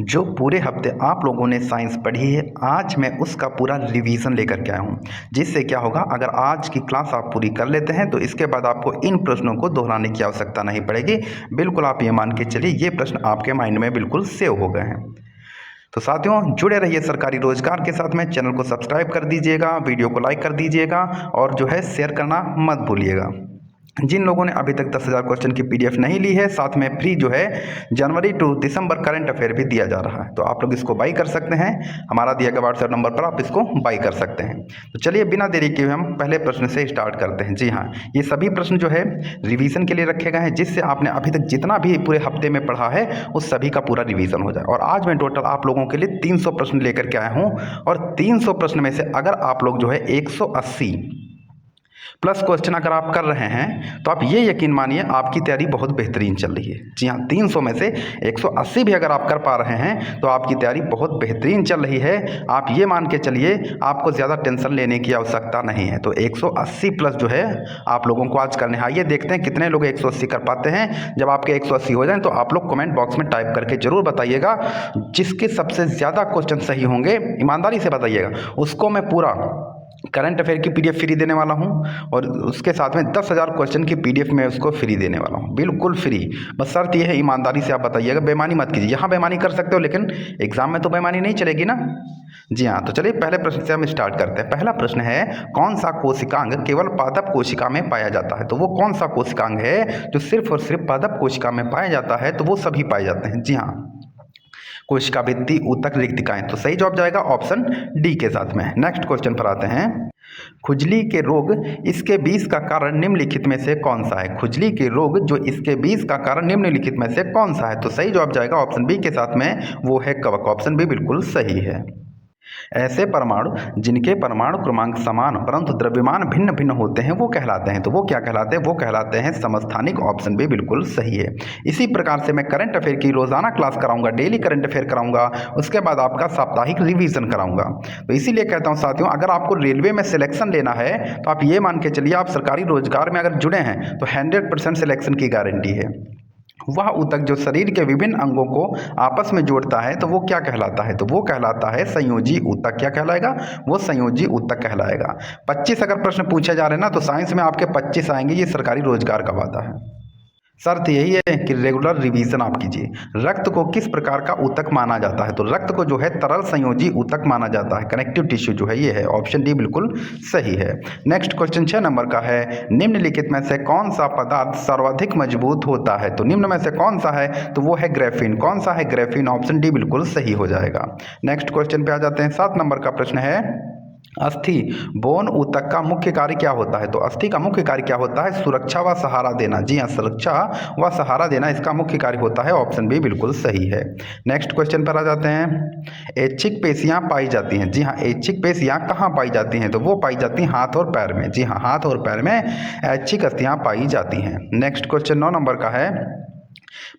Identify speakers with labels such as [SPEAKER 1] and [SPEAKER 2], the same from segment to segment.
[SPEAKER 1] जो पूरे हफ्ते आप लोगों ने साइंस पढ़ी है, आज मैं उसका पूरा रिवीजन लेकर के आया हूँ। जिससे क्या होगा, अगर आज की क्लास आप पूरी कर लेते हैं तो इसके बाद आपको इन प्रश्नों को दोहराने की आवश्यकता नहीं पड़ेगी। बिल्कुल आप ये मान के चलिए, ये प्रश्न आपके माइंड में बिल्कुल सेव हो गए हैं। तो साथियों, जुड़े रहिए सरकारी रोजगार के साथ में। चैनल को सब्सक्राइब कर दीजिएगा, वीडियो को लाइक कर दीजिएगा और जो है शेयर करना मत भूलिएगा। जिन लोगों ने अभी तक 10,000 क्वेश्चन की पीडीएफ नहीं ली है, साथ में फ्री जो है जनवरी टू दिसंबर करंट अफेयर भी दिया जा रहा है, तो आप लोग इसको बाई कर सकते हैं। हमारा दिया गया व्हाट्सएप नंबर पर आप इसको बाई कर सकते हैं। तो चलिए बिना देरी के हम पहले प्रश्न से स्टार्ट करते हैं। जी हाँ, ये सभी प्रश्न जो है रिवीजन के लिए रखे गए हैं, जिससे आपने अभी तक जितना भी पूरे हफ्ते में पढ़ा है उस सभी का पूरा रिवीजन हो जाए। और आज मैं टोटल आप लोगों के लिए 300 प्रश्न लेकर के आया हूँ, और 300 प्रश्न में से अगर आप लोग जो है 180 प्लस क्वेश्चन अगर आप कर रहे हैं तो आप ये यकीन मानिए आपकी तैयारी बहुत बेहतरीन चल रही है। जी हाँ, 300 में से 180 भी अगर आप कर पा रहे हैं तो आपकी तैयारी बहुत बेहतरीन चल रही है। आप ये मान के चलिए, आपको ज़्यादा टेंशन लेने की आवश्यकता नहीं है। तो 180 प्लस जो है आप लोगों को आज करने हैं। आइए देखते हैं कितने लोग 180 कर पाते हैं। जब आपके 180 हो जाए तो आप लोग कमेंट बॉक्स में टाइप करके जरूर बताइएगा। जिसके सबसे ज़्यादा क्वेश्चन सही होंगे, ईमानदारी से बताइएगा, उसको मैं पूरा करंट अफेयर की पीडीएफ फ्री देने वाला हूं, और उसके साथ में 10,000 क्वेश्चन की पीडीएफ में उसको फ्री देने वाला हूं, बिल्कुल फ्री। बस शर्त यह है, ईमानदारी से आप बताइएगा, बेईमानी मत कीजिए। यहाँ बेईमानी कर सकते हो, लेकिन एग्जाम में तो बेईमानी नहीं चलेगी ना। जी हाँ, तो चलिए पहले प्रश्न से हम स्टार्ट करते हैं। पहला प्रश्न है, कौन सा कोशिकांग केवल पादप कोशिका में पाया जाता है? तो वो कौन सा कोशिकांग है जो सिर्फ और सिर्फ पादप कोशिका में पाया जाता है? तो वो सभी पाए जाते हैं। जी हाँ, कोशिका भित्ति, ऊतक, रिक्तिकाएं। तो सही जवाब जाएगा ऑप्शन डी के साथ में। नेक्स्ट क्वेश्चन पर आते हैं। खुजली के रोग इसके 20 का कारण निम्नलिखित में से कौन सा है? खुजली के रोग जो इसके 20 का कारण निम्नलिखित में से कौन सा है? तो सही जवाब जाएगा ऑप्शन बी के साथ में, वो है कवक। ऑप्शन बी बिल्कुल सही है। ऐसे परमाणु जिनके परमाणु क्रमांक समान परंतु द्रव्यमान भिन्न भिन्न होते हैं वो कहलाते हैं। तो वो क्या कहलाते हैं? वो कहलाते हैं समस्थानिक। ऑप्शन बी बिल्कुल सही है। इसी प्रकार से मैं करंट अफेयर की रोजाना क्लास कराऊंगा, डेली करंट अफेयर कराऊंगा, उसके बाद आपका साप्ताहिक रिवीजन कराऊंगा। तो इसीलिए कहता हूं साथियों, अगर आपको रेलवे में सिलेक्शन लेना है तो आप ये मान के चलिए, आप सरकारी रोजगार में अगर जुड़े हैं तो 100% सिलेक्शन की गारंटी है। वह ऊतक जो शरीर के विभिन्न अंगों को आपस में जोड़ता है तो वो क्या कहलाता है? तो वो कहलाता है संयोजी ऊतक। क्या कहलाएगा? वो संयोजी ऊतक कहलाएगा। 25 अगर प्रश्न पूछे जा रहे हैं ना, तो साइंस में आपके 25 आएंगे। ये सरकारी रोजगार का वादा है। शर्त यही है कि रेगुलर रिवीजन आप कीजिए। रक्त को किस प्रकार का ऊतक माना जाता है? तो रक्त को जो है तरल संयोजी ऊतक माना जाता है। कनेक्टिव टिश्यू जो है ये है। ऑप्शन डी बिल्कुल सही है। नेक्स्ट क्वेश्चन 6 नंबर का है, निम्नलिखित में से कौन सा पदार्थ सर्वाधिक मजबूत होता है? तो निम्न में से कौन सा है? तो वो है ग्रेफीन। कौन सा है? ग्रेफीन। ऑप्शन डी बिल्कुल सही हो जाएगा। नेक्स्ट क्वेश्चन पे आ जाते हैं। 7 नंबर का प्रश्न है, अस्थि बोन ऊतक का मुख्य कार्य क्या होता है? तो अस्थि का मुख्य कार्य क्या होता है? सुरक्षा व सहारा देना। जी हाँ, सुरक्षा व सहारा देना इसका मुख्य कार्य होता है। ऑप्शन बी बिल्कुल सही है। नेक्स्ट क्वेश्चन पर आ जाते हैं। ऐच्छिक पेशियां पाई जाती हैं। जी हाँ, ऐच्छिक पेशियां कहाँ पाई जाती हैं? तो वो पाई जाती हैं हाथ और पैर में। जी हाँ, हाथ और पैर में ऐच्छिक अस्थियां पाई जाती हैं। नेक्स्ट क्वेश्चन 9 नंबर का है,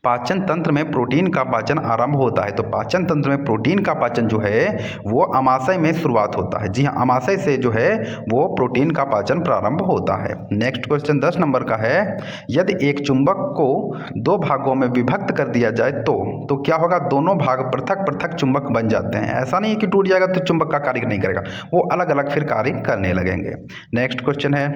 [SPEAKER 1] पाचन तंत्र में प्रोटीन का पाचन आरंभ होता है। तो पाचन तंत्र में प्रोटीन का पाचन जो है वो अमाशय में शुरुआत होता है। जी हाँ, अमाशय से जो है वो प्रोटीन का पाचन प्रारंभ होता है। नेक्स्ट क्वेश्चन 10 नंबर का है, यदि एक चुंबक को 2 भागों में विभक्त कर दिया जाए तो क्या होगा? दोनों भाग पृथक पृथक चुंबक बन जाते हैं। ऐसा नहीं है कि टूट जाएगा तो चुंबक का कार्य नहीं करेगा, वो अलग अलग फिर कार्य करने लगेंगे। नेक्स्ट क्वेश्चन है,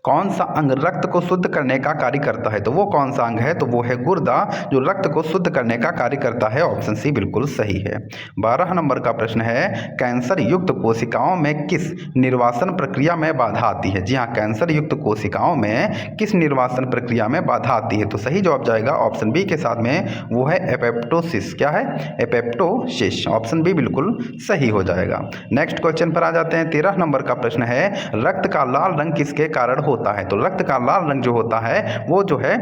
[SPEAKER 1] कौन सा अंग रक्त को शुद्ध करने का कार्य करता है? तो वो कौन सा अंग है? तो वो है गुर्दा, जो रक्त को शुद्ध करने का कार्य करता है। ऑप्शन सी बिल्कुल सही है। 12 नंबर का प्रश्न है, कैंसर युक्त कोशिकाओं में किस निर्वासन प्रक्रिया में बाधा आती है? जी हाँ, कैंसर युक्त कोशिकाओं में किस निर्वासन प्रक्रिया में बाधा आती है? तो सही जवाब जाएगा ऑप्शन बी के साथ में, वो है एपेप्टोसिस। क्या है? एपेप्टोसिस। ऑप्शन बी बिल्कुल सही हो जाएगा। नेक्स्ट क्वेश्चन पर आ जाते हैं। 13 नंबर का प्रश्न है, रक्त का लाल रंग किसके कारण होता है? तो रक्त का लाल रंग जो होता है वो जो है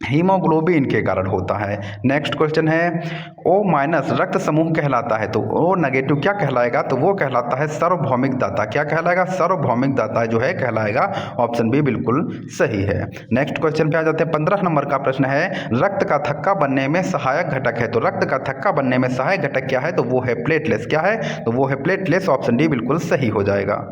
[SPEAKER 1] हीमोग्लोबिन के कारण होता है। नेक्स्ट क्वेश्चन है, ओ माइनस रक्त समूह कहलाता है। तो ओ नेगेटिव क्या कहलाएगा? तो वो कहलाता है सार्वभौमिक दाता। क्या कहलाएगा? सार्वभौमिक दाता जो है कहलाएगा। ऑप्शन बी बिल्कुल सही है। नेक्स्ट क्वेश्चन पे आ जाते हैं। 15 नंबर का प्रश्न है, रक्त का थक्का बनने में सहायक घटक है। तो रक्त का थक्का बनने में सहायक घटक क्या है? तो वो है प्लेटलेट्स। क्या है? तो वो है प्लेटलेट्स। ऑप्शन डी बिल्कुल सही हो जाएगा।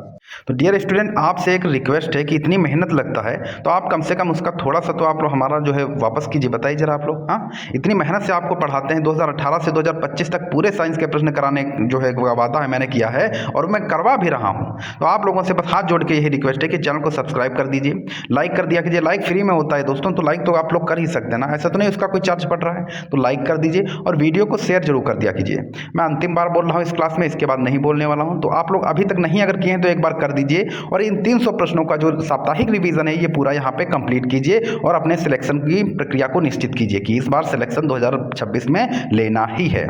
[SPEAKER 1] तो डियर स्टूडेंट, आपसे एक रिक्वेस्ट है कि इतनी मेहनत लगता है तो आप कम से कम उसका थोड़ा सा तो आप लोग हमारा जो है वापस कीजिए, बताइए जरा आप लोग। हाँ, इतनी मेहनत से आपको पढ़ाते हैं, 2018 से 2025 तक पूरे साइंस के प्रश्न कराने जो है वादा है मैंने किया है और मैं करवा भी रहा हूँ। तो आप लोगों से बस हाथ जोड़ के यही रिक्वेस्ट है कि चैनल को सब्सक्राइब कर दीजिए, लाइक कर दिया कीजिए। लाइक फ्री में होता है दोस्तों, तो लाइक तो आप लोग कर ही सकते हैं ना, ऐसा तो नहीं उसका कोई चार्ज पड़ रहा है। तो लाइक कर दीजिए और वीडियो को शेयर जरूर कर दिया कीजिए। मैं अंतिम बार बोल रहा हूँ इस क्लास में, इसके बाद नहीं बोलने वाला हूँ। तो आप लोग अभी तक नहीं अगर किए हैं तो एक बार कर दीजिए और इन 300 प्रश्नों का जो साप्ताहिक रिवीजन है ये पूरा यहाँ पे कंप्लीट कीजिए और अपने सिलेक्शन की प्रक्रिया को निश्चित कीजिए कि इस बार सिलेक्शन 2026 में लेना ही है।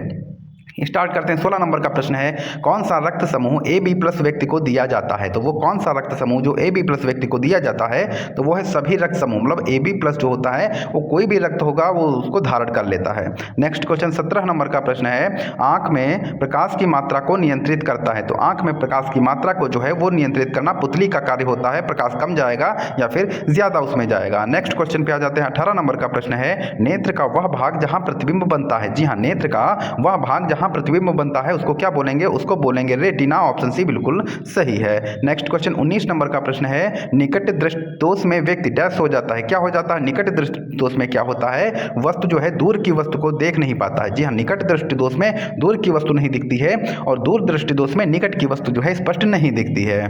[SPEAKER 1] स्टार्ट करते हैं। 16 नंबर का प्रश्न है, कौन सा रक्त समूह AB+ व्यक्ति को दिया जाता है? तो वो कौन सा रक्त समूह जो AB+ व्यक्ति को दिया जाता है? तो वो है सभी रक्त समूह, मतलब AB+ जो होता है वो कोई भी रक्त होगा वो उसको धारण कर लेता है। नेक्स्ट क्वेश्चन 17 नंबर का प्रश्न है, आंख में प्रकाश की मात्रा को नियंत्रित करता है। तो आंख में प्रकाश की मात्रा को जो है वो नियंत्रित करना पुतली का कार्य होता है। प्रकाश कम जाएगा या फिर ज्यादा उसमें जाएगा। नेक्स्ट क्वेश्चन पे आ जाते हैं। 18 नंबर का प्रश्न है, नेत्र का वह भाग जहां प्रतिबिंब बनता है। जी हाँ, नेत्र का वह भाग जहां प्रतिबिंब बनता है उसको क्या बोलेंगे? उसको बोलेंगे रेटिना। ऑप्शन सी बिल्कुल सही है। नेक्स्ट क्वेश्चन 19 नंबर का प्रश्न है, निकट दृष्टि दोष में व्यक्ति डैश हो जाता है। क्या हो जाता है? निकट दृष्टि दोष में क्या होता है? वस्तु जो है दूर की वस्तु को देख नहीं पाता है। जी हाँ, निकट दृष्टि दोष में दूर की वस्तु नहीं दिखती है और दूर दृष्टि दोष में निकट की वस्तु जो है स्पष्ट नहीं दिखती है।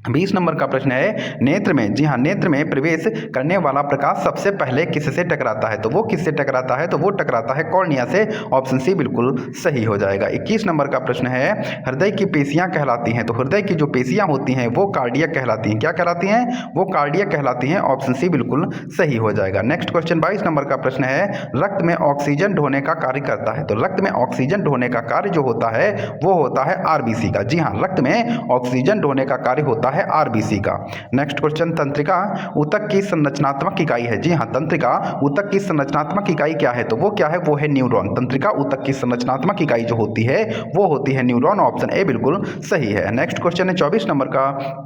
[SPEAKER 1] 20 नंबर का प्रश्न है, नेत्र में, जी हाँ, नेत्र में प्रवेश करने वाला प्रकाश सबसे पहले किससे टकराता है? तो वो किससे टकराता है? तो वो टकराता है कॉर्निया से। ऑप्शन सी बिल्कुल सही हो जाएगा। 21 नंबर का प्रश्न है, हृदय की पेशियां कहलाती हैं। तो हृदय की जो पेशियां होती हैं वो कार्डियक कहलाती हैं। क्या कहलाती हैं? वो कार्डियक कहलाती हैं। ऑप्शन सी बिल्कुल सही हो जाएगा। नेक्स्ट क्वेश्चन 22 नंबर का प्रश्न है, रक्त में ऑक्सीजन ढोने का कार्य करता है। तो रक्त में ऑक्सीजन ढोने का कार्य जो होता है वो होता है आरबीसी का। जी हाँ, रक्त में ऑक्सीजन ढोने का कार्य होता है आरबीसी का। नेक्स्ट क्वेश्चन, तंत्रिका ऊतक की संरचनात्मक इकाई है। जी हाँ, तंत्रिका ऊतक की संरचनात्मक इकाई क्या है? तो वो क्या है? वो है न्यूरॉन। तंत्रिका ऊतक की संरचनात्मक इकाई जो होती है वो होती है न्यूरॉन। ऑप्शन ए बिल्कुल सही है। नेक्स्ट क्वेश्चन है 24 नंबर का,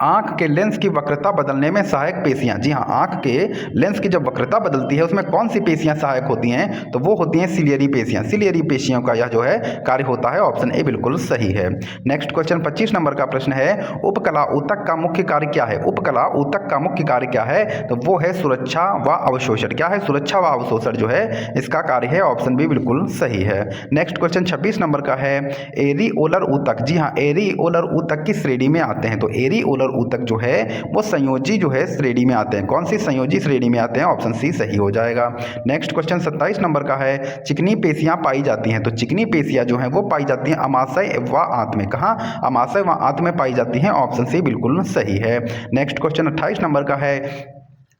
[SPEAKER 1] आंख के लेंस की वक्रता बदलने में सहायक पेशियां। जी हाँ, आंख के लेंस की जब वक्रता बदलती है उसमें कौन सी पेशियां सहायक होती हैं? तो वो होती हैं सिलियरी पेशियां। सिलियरी पेशियों का यह जो है कार्य होता है। ऑप्शन ए बिल्कुल सही है। नेक्स्ट क्वेश्चन 25 नंबर का प्रश्न है, उपकला ऊतक का मुख्य कार्य क्या है? उपकला ऊतक का मुख्य कार्य क्या है? तो वो है सुरक्षा व अवशोषण। क्या है? सुरक्षा व अवशोषण जो है इसका कार्य है। ऑप्शन बी बिल्कुल सही है। नेक्स्ट क्वेश्चन 26 नंबर का है, एरिओलर ऊतक। जी हाँ, एरिओलर ऊतक की श्रेणी में आते हैं। तो एरिओलर ऊतक जो है वो संयोजी जो है श्रेणी में आते हैं। कौन सी संयोजी श्रेणी में आते हैं? ऑप्शन सी सही हो जाएगा। नेक्स्ट क्वेश्चन 27 नंबर का है, चिकनी पेशियां पाई जाती हैं। तो चिकनी पेशियां जो हैं वो पाई जाती हैं अमाशय व आंत में। कहाँ? अमाशय व आंत में पाई जाती हैं। ऑप्शन सी बिल्कुल सही है। नेक्स्ट क्वेश्चन 28 नंबर का है,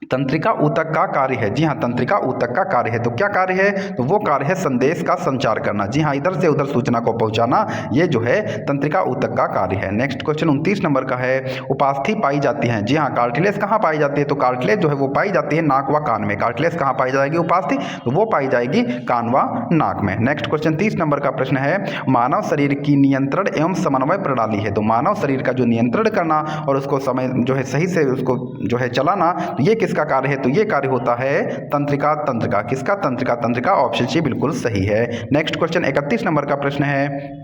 [SPEAKER 1] तंत्रिका ऊतक का कार्य है। जी हाँ, तंत्रिका ऊतक का कार्य है। तो क्या कार्य है? तो वो कार्य है संदेश का संचार करना। जी हाँ, इधर से उधर सूचना को पहुंचाना, ये जो है तंत्रिका ऊतक का कार्य है। नेक्स्ट क्वेश्चन 29 नंबर का है, उपास्थि पाई जाती है। जी हाँ, कार्टिलेज कहाँ पाई जाती है? तो कार्टिलेज जो है वो पाई जाती है नाक व कान में। कार्टिलेज कहाँ पाई जाएगी? उपास्थि, तो वो पाई जाएगी कान व नाक में। नेक्स्ट क्वेश्चन 30 नंबर का प्रश्न है, मानव शरीर की नियंत्रण एवं समन्वय प्रणाली है। तो मानव शरीर का जो नियंत्रण करना और उसको समय जो है सही से उसको जो है चलाना, तो ये किसका कार्य है? तो ये कार्य होता है तंत्रिका तंत्र का। किसका? तंत्रिका तंत्र का। ऑप्शन सी बिल्कुल सही है। नेक्स्ट क्वेश्चन 31 नंबर का प्रश्न है,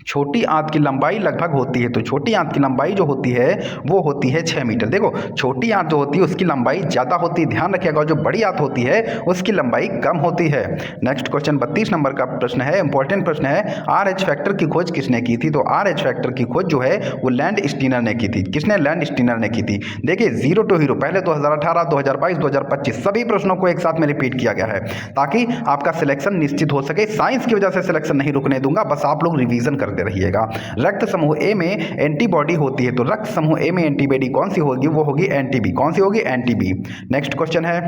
[SPEAKER 1] छोटी आंत की लंबाई लगभग होती है। तो छोटी आंत की लंबाई जो होती है वो होती है 6 मीटर। देखो, छोटी आंत जो होती है उसकी लंबाई ज़्यादा होती है, ध्यान रखिएगा। जो बड़ी आंत होती है उसकी लंबाई कम होती है। नेक्स्ट क्वेश्चन 32 नंबर का प्रश्न है, इंपॉर्टेंट प्रश्न है, RH फैक्टर की खोज किसने की थी? तो RH फैक्टर की खोज जो है वो लैंड स्टीनर ने की थी। किसने? लैंड स्टीनर ने की थी। देखिए, जीरो टू हीरो पहले 2018, 2022, 2025 सभी प्रश्नों को एक साथ में रिपीट किया गया है ताकि आपका सिलेक्शन निश्चित हो सके। साइंस की वजह से सिलेक्शन नहीं रुकने दूंगा, बस आप लोग रिवीजन करते रहिएगा। रक्त समूह ए में एंटीबॉडी होती है। तो रक्त समूह ए में एंटीबॉडी कौन सी होगी? वो होगी एंटीबी। कौन सी होगी? एंटीबी। नेक्स्ट क्वेश्चन है,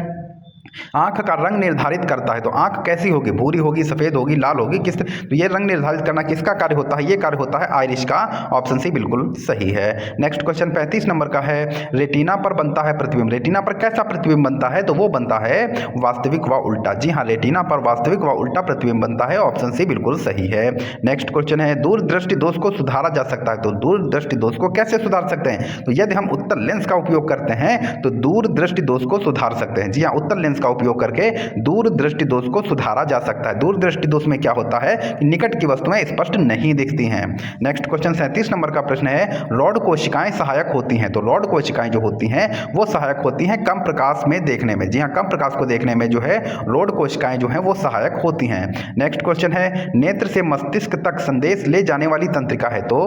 [SPEAKER 1] आंख का रंग निर्धारित करता है। तो आंख कैसी होगी? भूरी होगी, सफेद होगी, लाल होगी, किस? तो ये रंग निर्धारित करना किसका कार्य होता है? ये कार्य होता है आइरिश का। ऑप्शन सी बिल्कुल सही है। नेक्स्ट क्वेश्चन 35 नंबर का है, रेटिना पर बनता है प्रतिबिंब। रेटिना पर कैसा प्रतिबिंब बनता है? तो वो बनता है वास्तविक व उल्टा। जी हाँ, रेटिना पर वास्तविक व उल्टा प्रतिबिंब बनता है। ऑप्शन सी बिल्कुल सही है। नेक्स्ट क्वेश्चन है, दूरदृष्टि दोष को सुधारा जा सकता है। तो दूरदृष्टि दोष को कैसे सुधार सकते हैं? तो यदि हम उत्तल लेंस का उपयोग करते हैं तो दूरदृष्टि दोष को सुधार सकते हैं। जी हाँ, उत्तल लेंस का का उपयोग करके दूरदृष्टि दोष को सुधारा जा सकता है। दूरदृष्टि दोष में क्या होता है कि निकट की वस्तुएं स्पष्ट नहीं दिखती हैं। नेक्स्ट क्वेश्चन 37 नंबर का प्रश्न है, रॉड कोशिकाएं सहायक होती हैं। तो रॉड कोशिकाएं जो होती हैं वो सहायक होती हैं कम प्रकाश में देखने में। जी हाँ, कम प्रकाश को देखने में जो है रॉड कोशिकाएं जो हैं वो सहायक होती हैं। नेक्स्ट क्वेश्चन है, नेत्र से मस्तिष्क तक संदेश ले जाने वाली तंत्रिका है। तो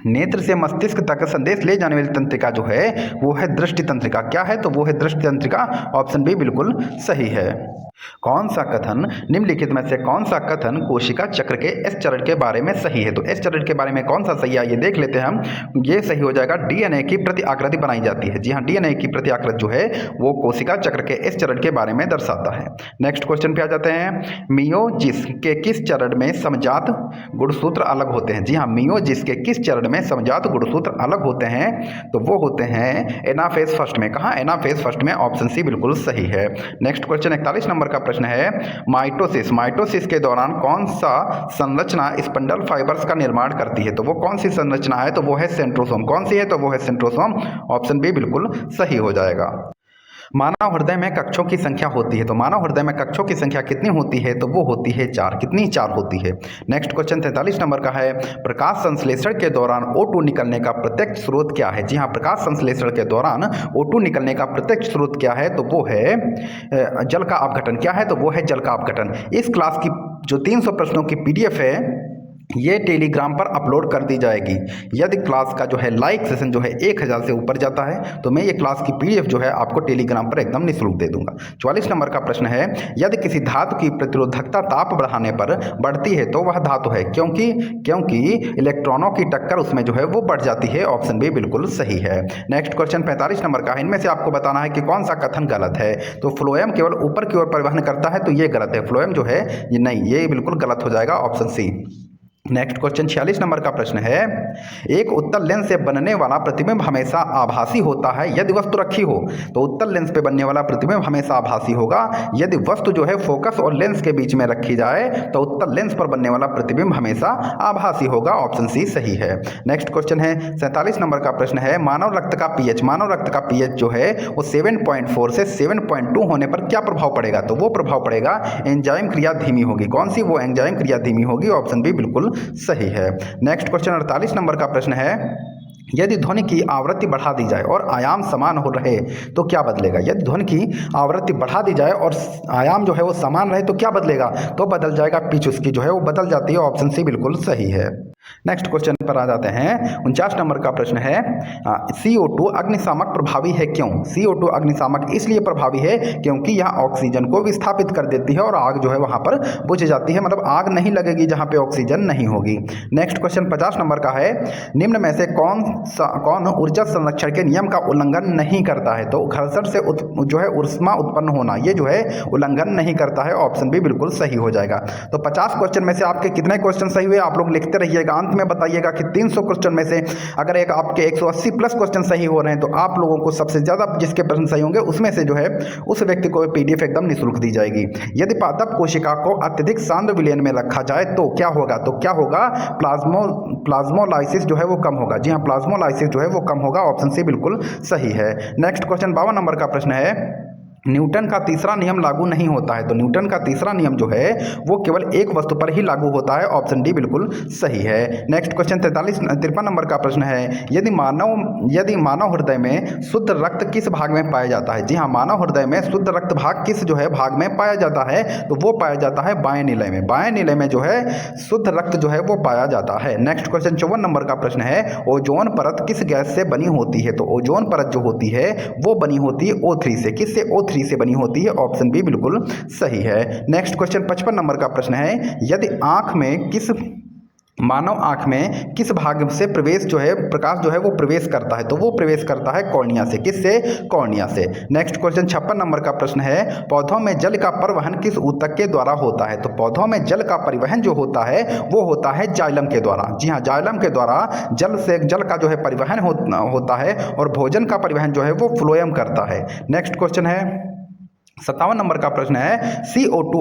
[SPEAKER 1] नेत्र से मस्तिष्क तक संदेश ले जाने वाली तंत्रिका जो है वो है दृष्टि तंत्रिका। क्या है? तो वो है दृष्टि तंत्रिका। ऑप्शन बी बिल्कुल सही है। कौन सा कथन निम्नलिखित में से कौन सा कथन कोशिका चक्र के एस चरण के बारे में सही है? तो एस चरण के बारे में कौन सा सही है ये देख लेते हैं हम। ये सही हो जाएगा, डीएनए की प्रति आकृति बनाई जाती है। जी हाँ, डीएनए की प्रति आकृति जो है वो कोशिका चक्र के एस चरण के बारे में दर्शाता है। नेक्स्ट क्वेश्चन पे आ जाते हैं, मियोजिस के किस चरण में समजात गुणसूत्र अलग होते हैं? जी हाँ, मियोजिस के किस चरण में समजात गुणसूत्र अलग होते हैं? तो वो होते हैं एनाफेज फर्स्ट में। कहाँ? एनाफेज फर्स्ट में। ऑप्शन सी बिल्कुल सही है। नेक्स्ट क्वेश्चन 41 नंबर का प्रश्न है, माइटोसिस के दौरान कौन सा संरचना स्पंडल फाइबर्स का निर्माण करती है? तो वो कौन सी संरचना है? तो वो है सेंट्रोसोम। कौन सी है? तो वो है सेंट्रोसोम। ऑप्शन बी बिल्कुल सही हो जाएगा। मानव हृदय में कक्षों की संख्या होती है। तो मानव हृदय में कक्षों की संख्या कितनी होती है? तो वो होती है 4। कितनी? 4 होती है। नेक्स्ट क्वेश्चन 43 नंबर का है, प्रकाश संश्लेषण के दौरान O2 निकलने का प्रत्यक्ष स्रोत क्या है? जी हाँ, प्रकाश संश्लेषण के दौरान O2 निकलने का प्रत्यक्ष स्रोत क्या है? तो वो है जल का अपघटन। क्या है? तो वो है जल का अपघटन। इस क्लास की जो 300 प्रश्नों की PDF है ये टेलीग्राम पर अपलोड कर दी जाएगी। यदि क्लास का जो है लाइक सेशन जो है 1000 से ऊपर जाता है तो मैं ये क्लास की PDF जो है आपको टेलीग्राम पर एकदम निःशुल्क दे दूंगा। 44 नंबर का प्रश्न है, यदि किसी धातु की प्रतिरोधकता ताप बढ़ाने पर बढ़ती है तो वह धातु है। क्योंकि इलेक्ट्रॉनों की टक्कर उसमें जो है वो बढ़ जाती है। ऑप्शन बी बिल्कुल सही है। नेक्स्ट क्वेश्चन 45 नंबर का है, इनमें से आपको बताना है कि कौन सा कथन गलत है। तो फ्लोएम केवल ऊपर की ओर परिवहन करता है, तो ये गलत है। फ्लोएम जो है ये नहीं, ये बिल्कुल गलत हो जाएगा। Option C. Next question 46 number का प्रश्न है, एक उत्तल लेंस से बनने वाला प्रतिबिंब हमेशा आभासी होता है यदि वस्तु रखी हो। तो उत्तल लेंस पे बनने वाला प्रतिबिंब हमेशा आभासी होगा यदि वस्तु जो है फोकस और लेंस के बीच में रखी जाए तो उत्तल लेंस पर बनने वाला प्रतिबिंब हमेशा आभासी होगा। ऑप्शन सी सही है। नेक्स्ट क्वेश्चन है 47 नंबर का प्रश्न है, मानव रक्त का पीएच जो है वो 7.4 से 7.2 होने पर क्या प्रभाव पड़ेगा? तो वो प्रभाव पड़ेगा एंजाइम क्रिया धीमी होगी। कौन सी? वो एंजाइम क्रिया धीमी होगी। ऑप्शन बी बिल्कुल सही है। नेक्स्ट क्वेश्चन 48 नंबर का प्रश्न है, यदि ध्वनि की आवृत्ति बढ़ा दी जाए और आयाम समान हो रहे तो क्या बदलेगा? यदि ध्वनि की आवृत्ति बढ़ा दी जाए और आयाम जो है वो समान रहे तो क्या बदलेगा? तो बदल जाएगा पिच, उसकी जो है वो बदल जाती है। ऑप्शन सी बिल्कुल सही है। नेक्स्ट क्वेश्चन पर आ जाते हैं। 49 नंबर का प्रश्न है, CO2 अग्निशामक प्रभावी है क्यों? CO2 अग्निशामक इसलिए प्रभावी है क्योंकि यह ऑक्सीजन को विस्थापित कर देती है और आग जो है वहां पर बुझ जाती है, मतलब आग नहीं लगेगी जहां पे ऑक्सीजन नहीं होगी। नेक्स्ट क्वेश्चन 50 नंबर का है, निम्न में से कौन ऊर्जा संरक्षण के नियम का उल्लंघन नहीं करता है? तो घर्षण से जो है ऊष्मा उत्पन्न होना, ये जो है उल्लंघन नहीं करता है। ऑप्शन बी बिल्कुल सही हो जाएगा। तो 50 क्वेश्चन में से आपके कितने क्वेश्चन सही हुए आप लोग लिखते रहिएगा। अंत में बताइएगा कि 300 क्वेश्चन में से अगर एक आपके 180 प्लस क्वेश्चन सही हो रहे हैं तो आप लोगों को सबसे ज्यादा जिसके प्रश्न सही होंगे उसमें से जो है उस व्यक्ति को PDF एकदम निःशुल्क दी जाएगी। यदि पादप कोशिका को अत्यधिक सांद्र विलयन में रखा जाए तो क्या होगा? तो क्या होगा? प्लाज्मोलाइसिस जो है वो कम होगा। जी हाँ, प्लाज्मोलाइसिस जो है वो कम होगा। ऑप्शन सी बिल्कुल सही है। नेक्स्ट क्वेश्चन 52 नंबर का प्रश्न है, न्यूटन का तीसरा नियम लागू नहीं होता है। तो न्यूटन का तीसरा नियम जो है वो केवल एक वस्तु पर ही लागू होता है। ऑप्शन डी बिल्कुल सही है। नेक्स्ट क्वेश्चन 53 नंबर का प्रश्न है, यदि मानव हृदय में शुद्ध रक्त किस भाग में पाया जाता है? जी हाँ, मानव हृदय में शुद्ध रक्त भाग किस जो है भाग में पाया जाता है? तो वो पाया जाता है बाएं नीले में। बाएं नीले में जो है शुद्ध रक्त जो है वो पाया जाता है। नेक्स्ट क्वेश्चन 54 नंबर का प्रश्न है, ओजोन परत किस गैस से बनी होती है? तो ओजोन परत जो होती है वो बनी होती है O3 से। किससे? O3 से बनी होती है। ऑप्शन बी बिल्कुल सही है। नेक्स्ट क्वेश्चन 55 नंबर का प्रश्न है, यदि मानव आंख में किस भाग से प्रवेश जो है प्रकाश जो है वो प्रवेश करता है? तो वो प्रवेश करता है कॉर्निया से। किससे? कॉर्निया से। नेक्स्ट क्वेश्चन 56 नंबर का प्रश्न है, पौधों में जल का परिवहन किस ऊतक के द्वारा होता है? तो पौधों में जल का परिवहन जो होता है वो होता है जाइलम के द्वारा। जी हाँ, जाइलम के द्वारा जल का जो है परिवहन होता है और भोजन का परिवहन जो है वो फ्लोएम करता है। नेक्स्ट क्वेश्चन है 57 नंबर का प्रश्न है, CO2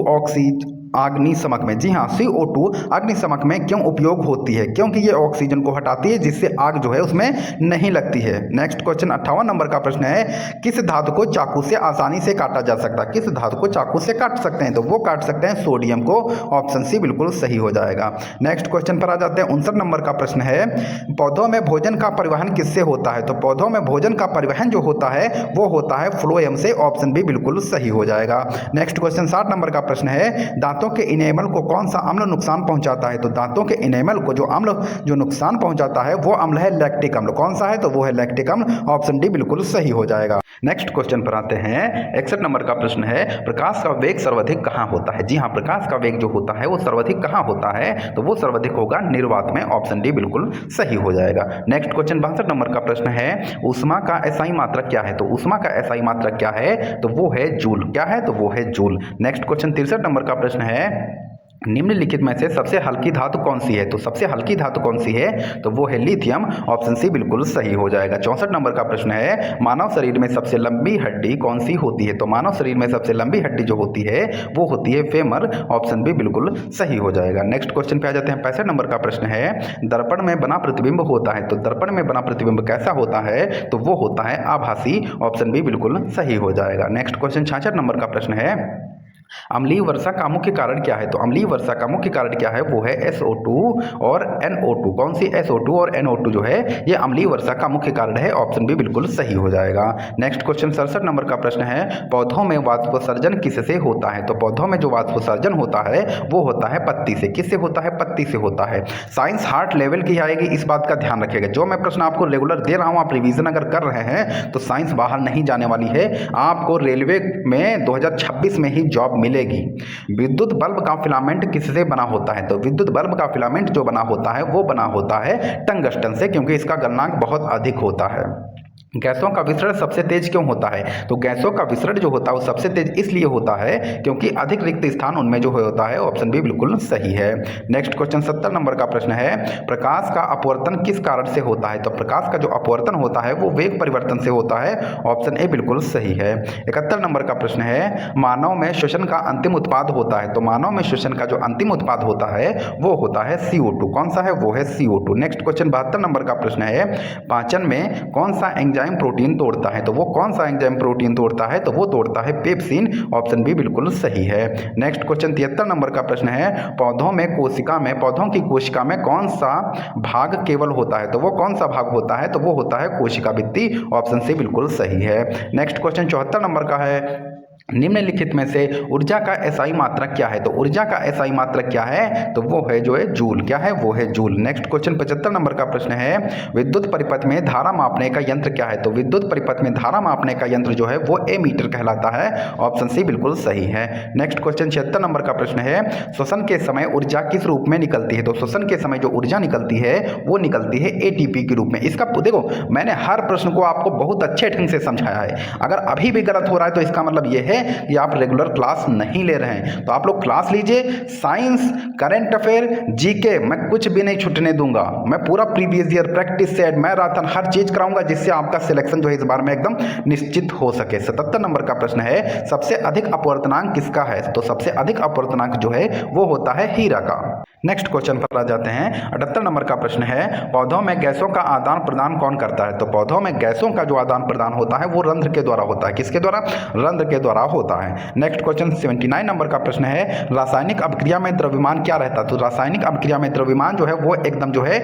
[SPEAKER 1] अग्निशमक में। जी हाँ, CO2 अग्निशमक में क्यों उपयोग होती है? क्योंकि ये ऑक्सीजन को हटाती है, जिससे आग जो है उसमें नहीं लगती है। नेक्स्ट क्वेश्चन 58 नंबर का प्रश्न है, किस धातु को चाकू से आसानी से काटा जा सकता है? किस धातु को चाकू से काट सकते हैं? तो वो काट सकते हैं सोडियम को। ऑप्शन सी बिल्कुल सही हो जाएगा। नेक्स्ट क्वेश्चन पर आ जाते हैं। 59 नंबर का प्रश्न है, पौधों में भोजन का परिवहन किससे होता है? तो पौधों में भोजन का परिवहन जो होता है वो होता है फ्लोएम से। ऑप्शन बी बिल्कुल सही हो जाएगा। नेक्स्ट क्वेश्चन 60 नंबर का प्रश्न है, दांतों के इनेमल को कौन सा अम्ल नुकसान पहुंचाता है? तो दांतों के इनेमल को जो अम्ल जो नुकसान पहुंचाता है वो अम्ल है लैक्टिक अम्ल। कौन सा है? तो वो है लैक्टिक अम्ल। ऑप्शन डी बिल्कुल सही हो जाएगा। नेक्स्ट क्वेश्चन पर आते हैं। 61 नंबर का प्रश्न है, प्रकाश का वेग सर्वाधिक कहाँ होता है? जी हाँ, प्रकाश का वेग जो होता है वो सर्वाधिक कहाँ होता है? तो वो सर्वाधिक होगा निर्वात में। ऑप्शन डी बिल्कुल सही हो जाएगा। नेक्स्ट क्वेश्चन 62 नंबर का प्रश्न है, ऊष्मा का एसआई मात्रक क्या है? तो ऊष्मा का एसआई मात्रक क्या है? तो वो है जूल। क्या है? तो वो है जूल। नेक्स्ट क्वेश्चन 63 नंबर का प्रश्न है, निम्नलिखित में से सबसे हल्की धातु कौन सी है? तो सबसे हल्की धातु कौन सी है? तो वो है लिथियम। ऑप्शन सी बिल्कुल सही हो जाएगा। 64 नंबर का प्रश्न है, मानव शरीर में सबसे लंबी हड्डी कौन सी होती है? तो मानव शरीर में सबसे लंबी हड्डी जो होती है वो होती है फेमर। ऑप्शन बी बिल्कुल सही हो जाएगा। नेक्स्ट क्वेश्चन पे आ जाते हैं। 65 नंबर का प्रश्न है, दर्पण में बना प्रतिबिंब होता है। तो दर्पण में बना प्रतिबिंब कैसा होता है? तो वो होता है आभासी। ऑप्शन बी बिल्कुल सही हो जाएगा। नेक्स्ट क्वेश्चन 66 नंबर का प्रश्न है, अम्लीय वर्षा का मुख्य कारण क्या है? तो अम्लीय वर्षा का मुख्य कारण क्या है? वो है SO2 और NO2। कौन सी? SO2 और NO2 जो है ये अम्लीय वर्षा का मुख्य कारण है। ऑप्शन बी बिल्कुल सही हो जाएगा। नेक्स्ट क्वेश्चन 67 नंबर का प्रश्न है, पौधों में वाष्पोत्सर्जन किससे होता है? तो पौधों में जो वाष्पोत्सर्जन होता है वो होता है पत्ती से। किससे होता है? पत्ती से होता है। साइंस हार्ट लेवल की आएगी, इस बात का ध्यान रखिएगा। जो मैं प्रश्न आपको रेगुलर दे रहा हूँ, आप रिवीजन अगर कर रहे हैं तो साइंस बाहर नहीं जाने वाली है। आपको रेलवे में 2026 में ही जॉब मिलेगी। विद्युत बल्ब का फिलामेंट किससे बना होता है? तो विद्युत बल्ब का फिलामेंट जो बना होता है वो बना होता है टंगस्टन से, क्योंकि इसका गलनांक बहुत अधिक होता है। गैसों का विसरण सबसे तेज क्यों होता है? तो गैसों का विसरण जो होता है वो सबसे तेज इसलिए होता है क्योंकि अधिक रिक्त स्थान उनमें जो होता है। ऑप्शन बी बिल्कुल सही है। नेक्स्ट क्वेश्चन 70 नंबर का प्रश्न है, प्रकाश का अपवर्तन किस कारण से होता है? तो प्रकाश का जो अपवर्तन होता है वो वेग परिवर्तन से होता है। ऑप्शन ए बिल्कुल सही है। 71 नंबर का प्रश्न है, मानव में श्वसन का अंतिम उत्पाद होता है। तो मानव में श्वसन का जो अंतिम उत्पाद होता है वो होता है CO2। कौन सा है? वो है CO2। नेक्स्ट क्वेश्चन 72 नंबर का प्रश्न है, पाचन में कौन सा एंजाइम प्रोटीन तोड़ता है? तो वो कौन सा एंजाइम प्रोटीन तोड़ता है? तो वो तोड़ता है पेप्सिन। ऑप्शन बी बिल्कुल सही है। नेक्स्ट क्वेश्चन 73 नंबर का प्रश्न है, पौधों की कोशिका में कौन सा भाग केवल होता है? तो वो कौन सा भाग होता है? तो वो होता है कोशिका भित्ति। ऑप्शन सी बिल्कुल सही है। नेक्स्ट क्वेश्चन 74 नंबर का है, निम्नलिखित में से ऊर्जा का एसआई मात्रक क्या है? तो ऊर्जा का एसआई मात्रक क्या है? तो वो है जो है जूल। क्या है? वो है जूल। नेक्स्ट क्वेश्चन 75 नंबर का प्रश्न है, विद्युत परिपथ में धारा मापने का यंत्र क्या है? तो विद्युत परिपथ में धारा मापने का यंत्र जो है वो एमीटर कहलाता है। ऑप्शन सी बिल्कुल सही है। नेक्स्ट क्वेश्चन 76 नंबर का प्रश्न है, श्वसन के समय ऊर्जा किस रूप में निकलती है? तो श्वसन के समय जो ऊर्जा निकलती है वो निकलती है ATP के रूप में। इसका देखो, मैंने हर प्रश्न को आपको बहुत अच्छे ढंग से समझाया है। अगर अभी भी गलत हो रहा है तो इसका मतलब यह है कि आप रेगुलर क्लास नहीं ले रहे हैं। तो आप लोग क्लास लीजिए। साइंस, करंट अफेयर, जीके, मैं कुछ भी नहीं छूटने दूंगा। मैं पूरा previous year practice set, marathon, हर चीज कराऊंगा जिससे आपका सिलेक्शन जो है इस बार में एकदम निश्चित हो सके। 77 नंबर का प्रश्न है, सबसे अधिक अपवर्तनांक किसका है? तो सबसे अधिक अपवर्तनांक जो है वो होता है हीरा का। नेक्स्ट क्वेश्चन पर आ जाते हैं। 78 नंबर का प्रश्न है, पौधों में गैसों का आदान प्रदान कौन करता है? तो पौधों में गैसों का जो आदान प्रदान होता है वो रंध्र के द्वारा होता है। किसके द्वारा? रंध्र के द्वारा होता है। नेक्स्ट क्वेश्चन 79 नंबर का प्रश्न है, रासायनिक अभिक्रिया में द्रव्यमान क्या रहता है? तो रासायनिक अभिक्रिया में द्रव्यमान जो है वो एकदम जो है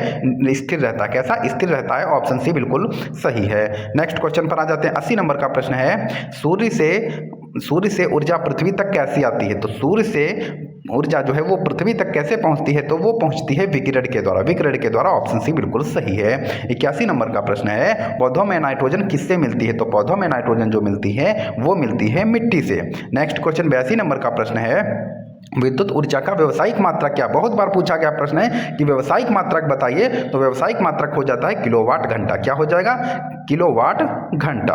[SPEAKER 1] स्थिर रहता है। कैसा? स्थिर रहता है। ऑप्शन सी बिल्कुल सही है। नेक्स्ट क्वेश्चन पर आ जाते हैं। 80 नंबर का प्रश्न है, सूर्य से ऊर्जा पृथ्वी तक कैसी आती है? तो सूर्य से ऊर्जा जो है वो पृथ्वी तक कैसे पहुंचती है? तो वो पहुंचती है विकिरण के द्वारा। विकिरण के द्वारा। ऑप्शन सी बिल्कुल सही है। 81 नंबर का प्रश्न है, पौधों में नाइट्रोजन किससे मिलती है? तो पौधों में नाइट्रोजन जो मिलती है वो मिलती है मिट्टी से। नेक्स्ट क्वेश्चन 82 नंबर का प्रश्न है, विद्युत ऊर्जा का व्यावसायिक मात्रक क्या? बहुत बार पूछा गया प्रश्न है कि व्यावसायिक मात्रक बताइए। तो व्यावसायिक मात्रक हो जाता है किलोवाट घंटा। क्या हो जाएगा? किलोवाट घंटा।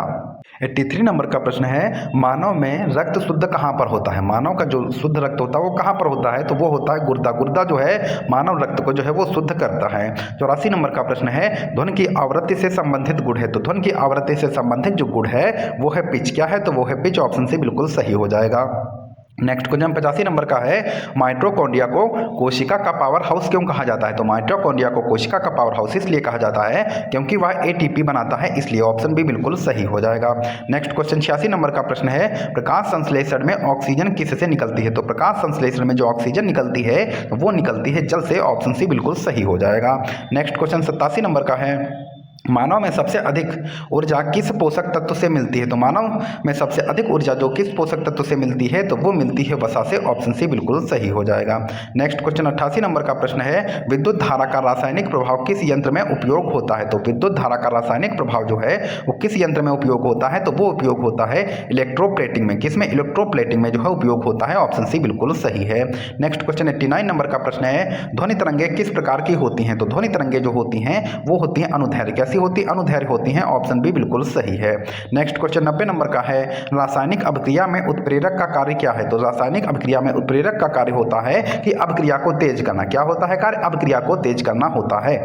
[SPEAKER 1] 83 नंबर का प्रश्न है, मानव में रक्त शुद्ध कहाँ पर होता है? मानव का जो शुद्ध रक्त होता है वो कहाँ पर होता है? तो वो होता है गुर्दा। गुर्दा जो है मानव रक्त को जो है वो शुद्ध करता है। 84 नंबर का प्रश्न है, ध्वनि की आवृत्ति से संबंधित गुण है। तो ध्वनि की आवृत्ति से संबंधित जो गुण है वो है पिच। क्या है? तो वो है पिच। ऑप्शन से बिल्कुल सही हो जाएगा। नेक्स्ट क्वेश्चन 85 नंबर का है, माइटोकॉन्ड्रिया को कोशिका का पावर हाउस क्यों कहा जाता है? तो माइटोकॉन्ड्रिया को कोशिका का पावर हाउस इसलिए कहा जाता है क्योंकि वह एटीपी बनाता है, इसलिए ऑप्शन बी बिल्कुल सही हो जाएगा। नेक्स्ट क्वेश्चन 86 नंबर का प्रश्न है, प्रकाश संश्लेषण में ऑक्सीजन किससे निकलती है? तो प्रकाश संश्लेषण में जो ऑक्सीजन निकलती है वो निकलती है जल से, ऑप्शन सी बिल्कुल सही हो जाएगा। नेक्स्ट क्वेश्चन 87 नंबर का है, मानव में सबसे अधिक ऊर्जा किस पोषक तत्व से मिलती है? तो मानव में सबसे अधिक ऊर्जा जो किस पोषक तत्व से मिलती है तो वो मिलती है वसा से, ऑप्शन सी बिल्कुल सही हो जाएगा। नेक्स्ट क्वेश्चन 88 नंबर का प्रश्न है, विद्युत धारा का रासायनिक प्रभाव किस यंत्र में उपयोग होता है? तो विद्युत धारा का रासायनिक प्रभाव जो है वो किस यंत्र में उपयोग होता है? तो वो उपयोग होता है इलेक्ट्रोप्लेटिंग में। किसमें? इलेक्ट्रोप्लेटिंग में जो है उपयोग होता है, ऑप्शन सी बिल्कुल सही है। नेक्स्ट क्वेश्चन 89 नंबर का प्रश्न है, ध्वनि तरंगे किस प्रकार की होती हैं? तो ध्वनि तरंगे जो होती हैं वो होती हैं अनुदैर्घ्य होती, अनुदैर्घ्य होती हैं, ऑप्शन बी बिल्कुल सही है। नेक्स्ट क्वेश्चन 90 नंबर का है, रासायनिक अभिक्रिया में उत्प्रेरक का कार्य क्या है? तो रासायनिक अभिक्रिया में उत्प्रेरक का कार्य होता है कि अभिक्रिया को तेज करना। क्या होता है कार्य? अभिक्रिया को तेज करना होता है।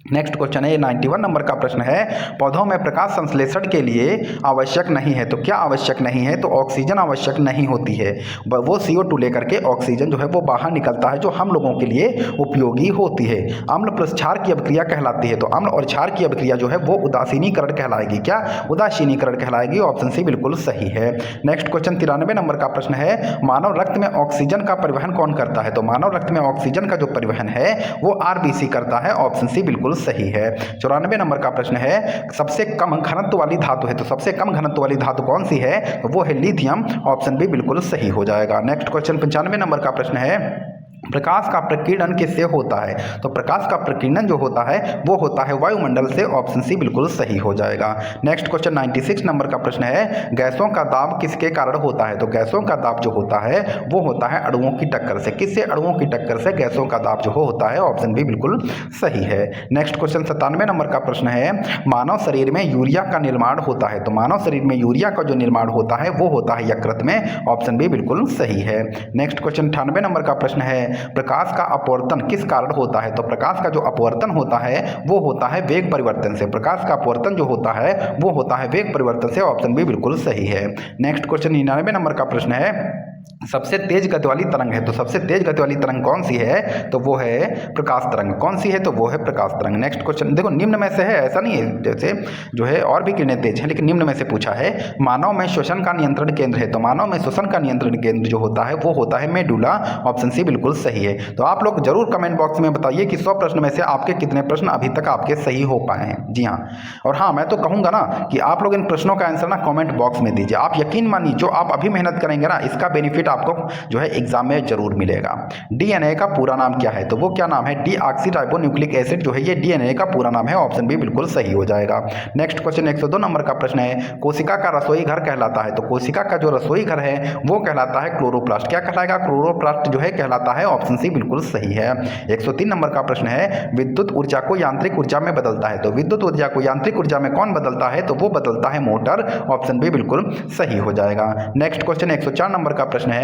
[SPEAKER 1] नेक्स्ट क्वेश्चन है 91 नंबर का प्रश्न है, पौधों में प्रकाश संश्लेषण के लिए आवश्यक नहीं है। तो क्या आवश्यक नहीं है? तो ऑक्सीजन आवश्यक नहीं होती है, वो CO2 लेकर के ऑक्सीजन जो है वो बाहर निकलता है जो हम लोगों के लिए उपयोगी होती है। अम्ल प्लस क्षार की अभिक्रिया कहलाती है, तो अम्ल और क्षार की अभिक्रिया जो है वो उदासीनीकरण कहलाएगी। क्या? उदासीनीकरण कहलाएगी, ऑप्शन सी बिल्कुल सही है। नेक्स्ट क्वेश्चन 93 नंबर का प्रश्न है, मानव रक्त में ऑक्सीजन का परिवहन कौन करता है? तो मानव रक्त में ऑक्सीजन का जो परिवहन है वो RBC करता है, ऑप्शन सी बिल्कुल सही है। 94 नंबर का प्रश्न है, सबसे कम घनत्व वाली धातु है। तो सबसे कम घनत्व वाली धातु कौन सी है? तो वो है लिथियम, ऑप्शन बी बिल्कुल सही हो जाएगा। नेक्स्ट क्वेश्चन 95 नंबर का प्रश्न है, प्रकाश का प्रकीर्णन किससे होता है? तो प्रकाश का प्रकीर्णन जो होता है वो होता है वायुमंडल से, ऑप्शन सी बिल्कुल सही हो जाएगा। नेक्स्ट क्वेश्चन 96 नंबर का प्रश्न है, गैसों का दाब किसके कारण होता है? तो गैसों का दाब जो होता है वो होता है अणुओं की टक्कर से। किससे? अणुओं की टक्कर से गैसों का दाब जो होता है, ऑप्शन बी बिल्कुल सही है। नेक्स्ट क्वेश्चन 97 नंबर का प्रश्न है, मानव शरीर में यूरिया का निर्माण होता है। तो मानव शरीर में यूरिया का जो निर्माण होता है वो होता है यकृत में, ऑप्शन बी बिल्कुल सही है। नेक्स्ट क्वेश्चन 98 नंबर का प्रश्न है, प्रकाश का अपवर्तन किस कारण होता है? तो प्रकाश का जो अपवर्तन होता है वो होता है वेग परिवर्तन से। प्रकाश का अपवर्तन जो होता है वो होता है वेग परिवर्तन से, ऑप्शन बी बिल्कुल सही है। नेक्स्ट क्वेश्चन 99 नंबर का प्रश्न है, सबसे तेज गति वाली तरंग है। तो सबसे तेज गति वाली तरंग कौन सी है? तो वो है प्रकाश तरंग। कौन सी है? तो वो है प्रकाश तरंग। नेक्स्ट क्वेश्चन देखो, निम्न में से है, ऐसा नहीं है जैसे जो है और भी किरणें तेज हैं, लेकिन निम्न में से पूछा है, मानव में श्वसन का नियंत्रण केंद्र है। तो मानव में श्वसन का नियंत्रण केंद्र जो होता है वो होता है मेडुला, ऑप्शन सी बिल्कुल सही है। तो आप लोग जरूर कमेंट बॉक्स में बताइए कि 100 प्रश्न में से आपके कितने प्रश्न अभी तक आपके सही हो पाए हैं। जी हाँ, और हाँ मैं तो कहूँगा ना कि आप लोग इन प्रश्नों का आंसर ना कमेंट बॉक्स में दीजिए। आप यकीन मानिए जो आप अभी मेहनत करेंगे ना इसका बेनिफिट आपको जो है एग्जाम में जरूर मिलेगा। डीएनए का पूरा नाम क्या है? तो वो क्या नाम है? डीऑक्सीराइबोन्यूक्लिक एसिड जो है ये डीएनए का पूरा नाम है, ऑप्शन बी बिल्कुल सही हो जाएगा। नेक्स्ट क्वेश्चन 102 नंबर का प्रश्न है, कोशिका का रसोई घर कहलाता है। तो कोशिका का जो रसोई घर है वो कहलाता है क्लोरोप्लास्ट। क्या कहलाएगा? क्लोरोप्लास्ट जो है कहलाता है, ऑप्शन सी बिल्कुल सही है। 103 नंबर का प्रश्न है, विद्युत ऊर्जा को यांत्रिक ऊर्जा में बदलता है। तो विद्युत ऊर्जा को यांत्रिक ऊर्जा में कौन बदलता है? तो वो बदलता है मोटर, ऑप्शन बी बिल्कुल सही हो जाएगा। नेक्स्ट क्वेश्चन 104 नंबर का प्रश्न है,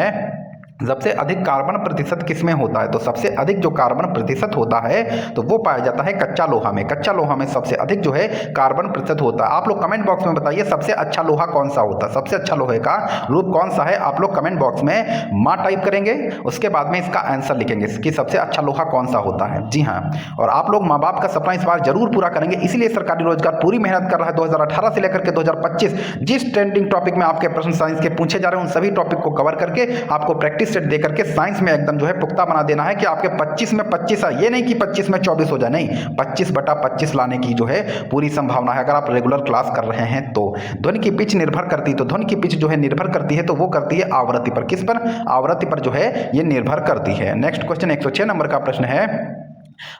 [SPEAKER 1] सबसे अधिक कार्बन प्रतिशत किसमें होता है? तो सबसे अधिक जो कार्बन प्रतिशत होता है तो वो पाया जाता है कच्चा लोहा में। कच्चा लोहा में सबसे अधिक जो है कार्बन प्रतिशत होता है। आप लोग कमेंट बॉक्स में बताइए सबसे अच्छा लोहा कौन सा होता है, सबसे अच्छा लोहे का रूप कौन सा है? आप लोग कमेंट बॉक्स में माँ टाइप करेंगे, उसके बाद में इसका आंसर लिखेंगे कि सबसे अच्छा लोहा कौन सा होता है। जी हाँ, और आप लोग माँ बाप का सपना इस बार जरूर पूरा करेंगे, इसलिए सरकारी रोजगार पूरी मेहनत कर रहा है। 2018 से लेकर के 2025 जिस ट्रेंडिंग टॉपिक में आपके प्रश्न साइंस के पूछे जा रहे हैं उन सभी टॉपिक को कवर करके आपको प्रैक्टिस सेट दे करके साइंस में एकदम जो है पुख्ता बना देना है कि आपके 25 में 25 आए। ये नहीं कि 25 में 24 हो जाए, नहीं, 25/25 लाने की जो है पूरी संभावना है अगर आप रेगुलर क्लास कर रहे हैं तो। ध्वनि की पिच निर्भर करती है, तो ध्वनि की पिच जो है निर्भर करती है तो वो करती है आवृत्ति पर। किस पर? आवृत्ति पर जो है ये निर्भर करती है। नेक्स्ट क्वेश्चन 106 नंबर का प्रश्न है,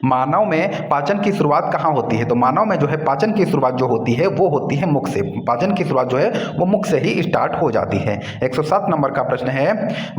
[SPEAKER 1] मानव में पाचन की शुरुआत कहाँ होती है? तो मानव में जो है पाचन की शुरुआत जो होती है वो होती है मुख से। पाचन की शुरुआत जो है वो मुख से ही स्टार्ट हो जाती है। 107 नंबर का प्रश्न है,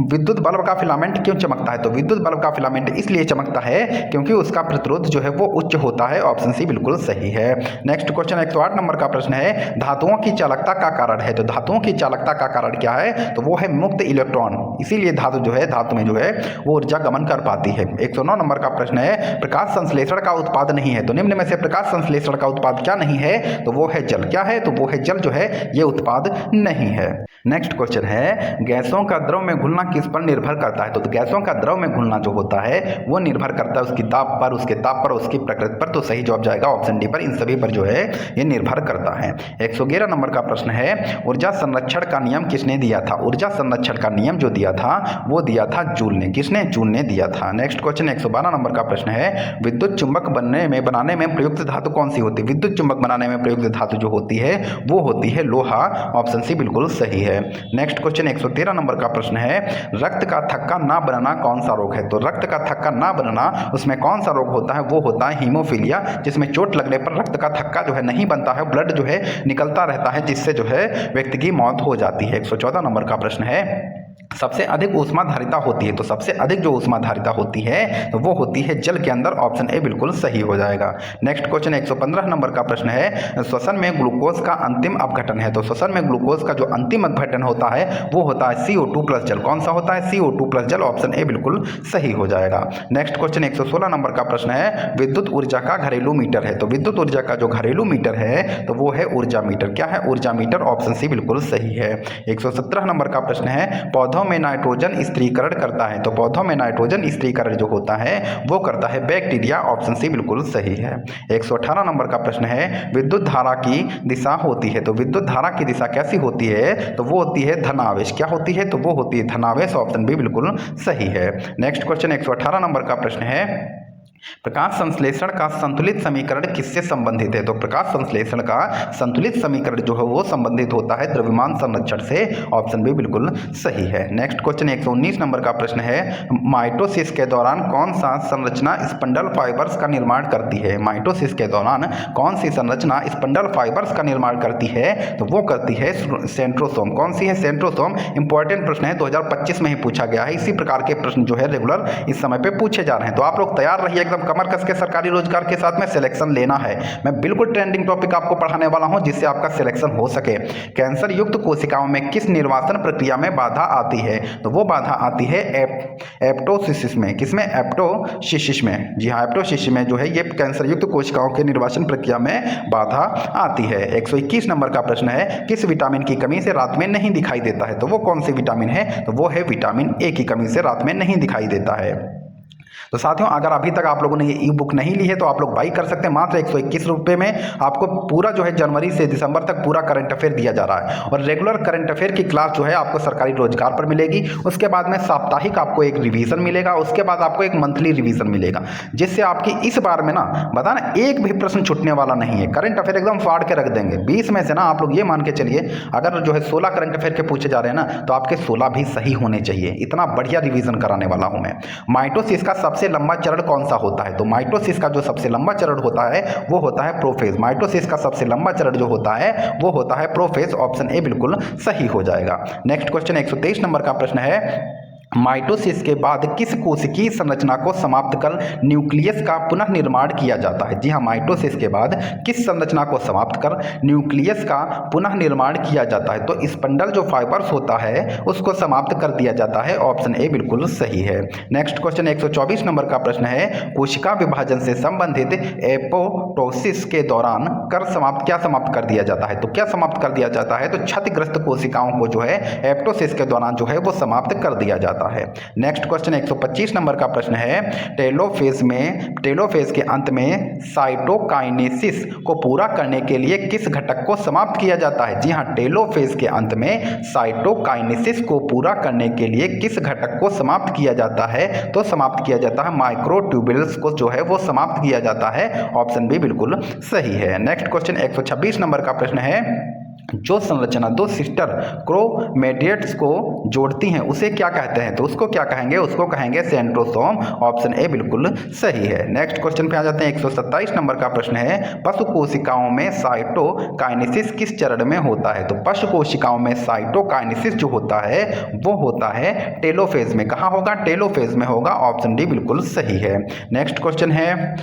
[SPEAKER 1] विद्युत बल्ब का फिलामेंट क्यों चमकता है? तो विद्युत बल्ब का फिलामेंट इसलिए चमकता है क्योंकि उसका प्रतिरोध जो है वो उच्च होता है, ऑप्शन सी बिल्कुल सही है। नेक्स्ट क्वेश्चन 108 नंबर का प्रश्न है, धातुओं की चालकता का कारण है। तो धातुओं की चालकता का कारण क्या है? तो वो है मुक्त इलेक्ट्रॉन, इसीलिए धातु जो है धातु में जो है वो ऊर्जा गमन कर पाती है। 109 नंबर का प्रश्न है, प्रकाश संश्लेषण का उत्पाद नहीं है। तो निम्न में से प्रकाश संश्लेषण का उत्पाद क्या नहीं है? तो वो है जल। क्या है? तो वो है जल जो है ये उत्पाद नहीं है। नेक्स्ट क्वेश्चन है गैसों का द्रव में घुलना किस पर निर्भर करता है? तो गैसों का द्रव में घुलना जो होता है वो निर्भर करता है उसकी दाब पर, उसके ताप पर, उसकी प्रकृति पर। तो सही जवाब जाएगा ऑप्शन डी पर। इन सभी पर जो है ये निर्भर करता है। 111 नंबर का प्रश्न है ऊर्जा संरक्षण का नियम किसने दिया था? ऊर्जा संरक्षण का नियम जो दिया था वो दिया था जूल ने। किसने? जूल ने दिया था। नेक्स्ट क्वेश्चन 112 नंबर का प्रश्न है विद्युत चुंबक बनाने में प्रयुक्त धातु कौन सी होती है? विद्युत चुंबक बनाने में प्रयुक्त धातु जो होती है वो होती है लोहा। ऑप्शन सी बिल्कुल सही है। नेक्स्ट क्वेश्चन 113 नंबर का प्रश्न है रक्त का थक्का ना बनना कौन सा रोग है? तो रक्त का थक्का ना बनना उसमें कौन सा रोग होता है? वो होता है हीमोफीलिया, जिसमें चोट लगने पर रक्त का थक्का जो है नहीं बनता है, ब्लड जो है निकलता रहता है, जिससे जो है व्यक्ति की मौत हो जाती है। 114 नंबर का प्रश्न है सबसे अधिक ऊष्माधारिता होती है। तो सबसे अधिक जो ऊष्माधारिता होती है तो वो होती है जल के अंदर। ऑप्शन ए बिल्कुल सही हो जाएगा। नेक्स्ट क्वेश्चन 115 नंबर का प्रश्न है श्वसन में ग्लूकोज का अंतिम अपघटन है। तो श्वसन में ग्लूकोज का जो अंतिम अपघटन होता है वो होता है CO2 प्लस जल। कौन सा होता है? CO2 प्लस जल। ऑप्शन ए बिल्कुल सही हो जाएगा। नेक्स्ट क्वेश्चन 116 नंबर का प्रश्न है विद्युत ऊर्जा का घरेलू मीटर है। तो विद्युत ऊर्जा का जो घरेलू मीटर है तो वो है ऊर्जा मीटर। क्या है? ऊर्जा मीटर। ऑप्शन सी बिल्कुल सही है। 117 नंबर का प्रश्न है पौधों में नाइट्रोजन स्थिरीकरण करता है। तो पौधों में नाइट्रोजन स्थिरीकरण जो होता है वो करता है बैक्टीरिया। ऑप्शन सी बिल्कुल सही है। 118 नंबर का प्रश्न है विद्युत धारा की दिशा होती है। तो विद्युत धारा की दिशा कैसी होती है? तो वो होती है धनावेश। क्या होती है? तो वो होती है धनावेश। ऑप्शन बी बिल्कुल सही है। नेक्स्ट क्वेश्चन 118 नंबर का प्रश्न है प्रकाश संश्लेषण का संतुलित समीकरण किससे संबंधित है? तो प्रकाश संश्लेषण का संतुलित समीकरण जो है वो संबंधित होता है द्रव्यमान संरक्षण से। ऑप्शन बी बिल्कुल सही है। नेक्स्ट क्वेश्चन 119 नंबर का प्रश्न है माइटोसिस के दौरान कौन सा संरचना स्पंडल फाइबर्स का निर्माण करती है? माइटोसिस के दौरान कौन सी संरचना स्पंडल फाइबर्स का निर्माण करती है? तो वो करती है सेंट्रोसोम। कौन सी है? सेंट्रोसोम। इंपॉर्टेंट प्रश्न है, 2025 में ही पूछा गया है। इसी प्रकार के प्रश्न जो है रेगुलर इस समय पे पूछे जा रहे हैं। तो आप लोग तैयार रहिए एकदम कमर कस के। सरकारी रोजगार के साथ में सिलेक्शन लेना है। मैं बिल्कुल ट्रेंडिंग टॉपिक आपको पढ़ाने वाला हूं जिससे आपका सिलेक्शन हो सके। कैंसर युक्त कोशिकाओं में किस निर्वासन प्रक्रिया में बाधा आती है? तो वो बाधा आती है एप्टोसिस में। किसमें? एप्टोसिस में। जी हाँ, एप्टोसिस में जो है ये कैंसर युक्त कोशिकाओं के निर्वासन प्रक्रिया में बाधा आती है। 121 नंबर का प्रश्न है किस विटामिन की कमी से रात में नहीं दिखाई देता है? तो वो कौन सी विटामिन है? तो वो है विटामिन ए की कमी से रात में नहीं दिखाई देता है। तो साथियों अगर अभी तक आप लोगों ने ये ई बुक नहीं ली है तो आप लोग बाई कर सकते हैं। मात्र 121 रुपये में आपको पूरा जो है जनवरी से दिसंबर तक पूरा करंट अफेयर दिया जा रहा है। और रेगुलर करंट अफेयर की क्लास जो है आपको सरकारी रोजगार पर मिलेगी। उसके बाद में साप्ताहिक आपको एक रिवीजन मिलेगा। उसके बाद आपको एक मंथली रिवीजन मिलेगा, जिससे आपकी इस बार में ना बता ना एक भी प्रश्न छूटने वाला नहीं है। करंट अफेयर एकदम फाड़ के रख देंगे। 20 में से ना आप लोग ये मान के चलिए अगर जो है 16 करंट अफेयर के पूछे जा रहे हैं ना तो आपके 16 भी सही होने चाहिए। इतना बढ़िया रिवीजन कराने वाला हूं मैं। माइटोसिस का सबसे लंबा चरण कौन सा होता है? तो माइटोसिस का जो सबसे लंबा चरण होता है वो होता है प्रोफेज। माइटोसिस का सबसे लंबा चरण जो होता है वो होता है प्रोफेज। ऑप्शन ए बिल्कुल सही हो जाएगा। नेक्स्ट क्वेश्चन 123 नंबर का प्रश्न है माइटोसिस के बाद किस कोशिकीय संरचना को समाप्त कर न्यूक्लियस का पुनः निर्माण किया जाता है? जी हाँ, माइटोसिस के बाद किस संरचना को समाप्त कर न्यूक्लियस का पुनः निर्माण किया जाता है? तो स्पंडल जो फाइबर्स होता है उसको समाप्त कर दिया जाता है। ऑप्शन ए बिल्कुल सही है। नेक्स्ट क्वेश्चन 124 नंबर का प्रश्न है कोशिका विभाजन से संबंधित एपोप्टोसिस के दौरान क्या समाप्त कर दिया जाता है? तो क्या समाप्त कर दिया जाता है? तो क्षतिग्रस्त कोशिकाओं को जो है एपोप्टोसिस के दौरान जो है वो समाप्त कर दिया जाता है। नेक्स्ट क्वेश्चन 125 नंबर का प्रश्न है टेलोफेज के अंत में साइटोकाइनेसिस को पूरा करने के लिए किस घटक को समाप्त किया जाता है? जी हां, टेलोफेज के अंत में साइटोकाइनेसिस को पूरा करने के लिए किस घटक को समाप्त किया जाता है? तो समाप्त किया जाता है माइक्रोट्यूबुल्स को जो है वो समाप्त किया जाता है। ऑप्शन बी बिल्कुल सही है। नेक्स्ट क्वेश्चन 126 नंबर का प्रश्न है जो संरचना दो सिस्टर क्रोमेटिड्स को जोड़ती हैं उसे क्या कहते हैं? तो उसको क्या कहेंगे? उसको कहेंगे सेंट्रोसोम। ऑप्शन ए बिल्कुल सही है। नेक्स्ट क्वेश्चन पे आ जाते हैं। 127 नंबर का प्रश्न है पशु कोशिकाओं में साइटोकाइनेसिस किस चरण में होता है? तो पशु कोशिकाओं में साइटोकाइनेसिस जो होता है वो होता है टेलोफेज में। कहाँ होगा? टेलोफेज में होगा। ऑप्शन डी बिल्कुल सही है। नेक्स्ट क्वेश्चन है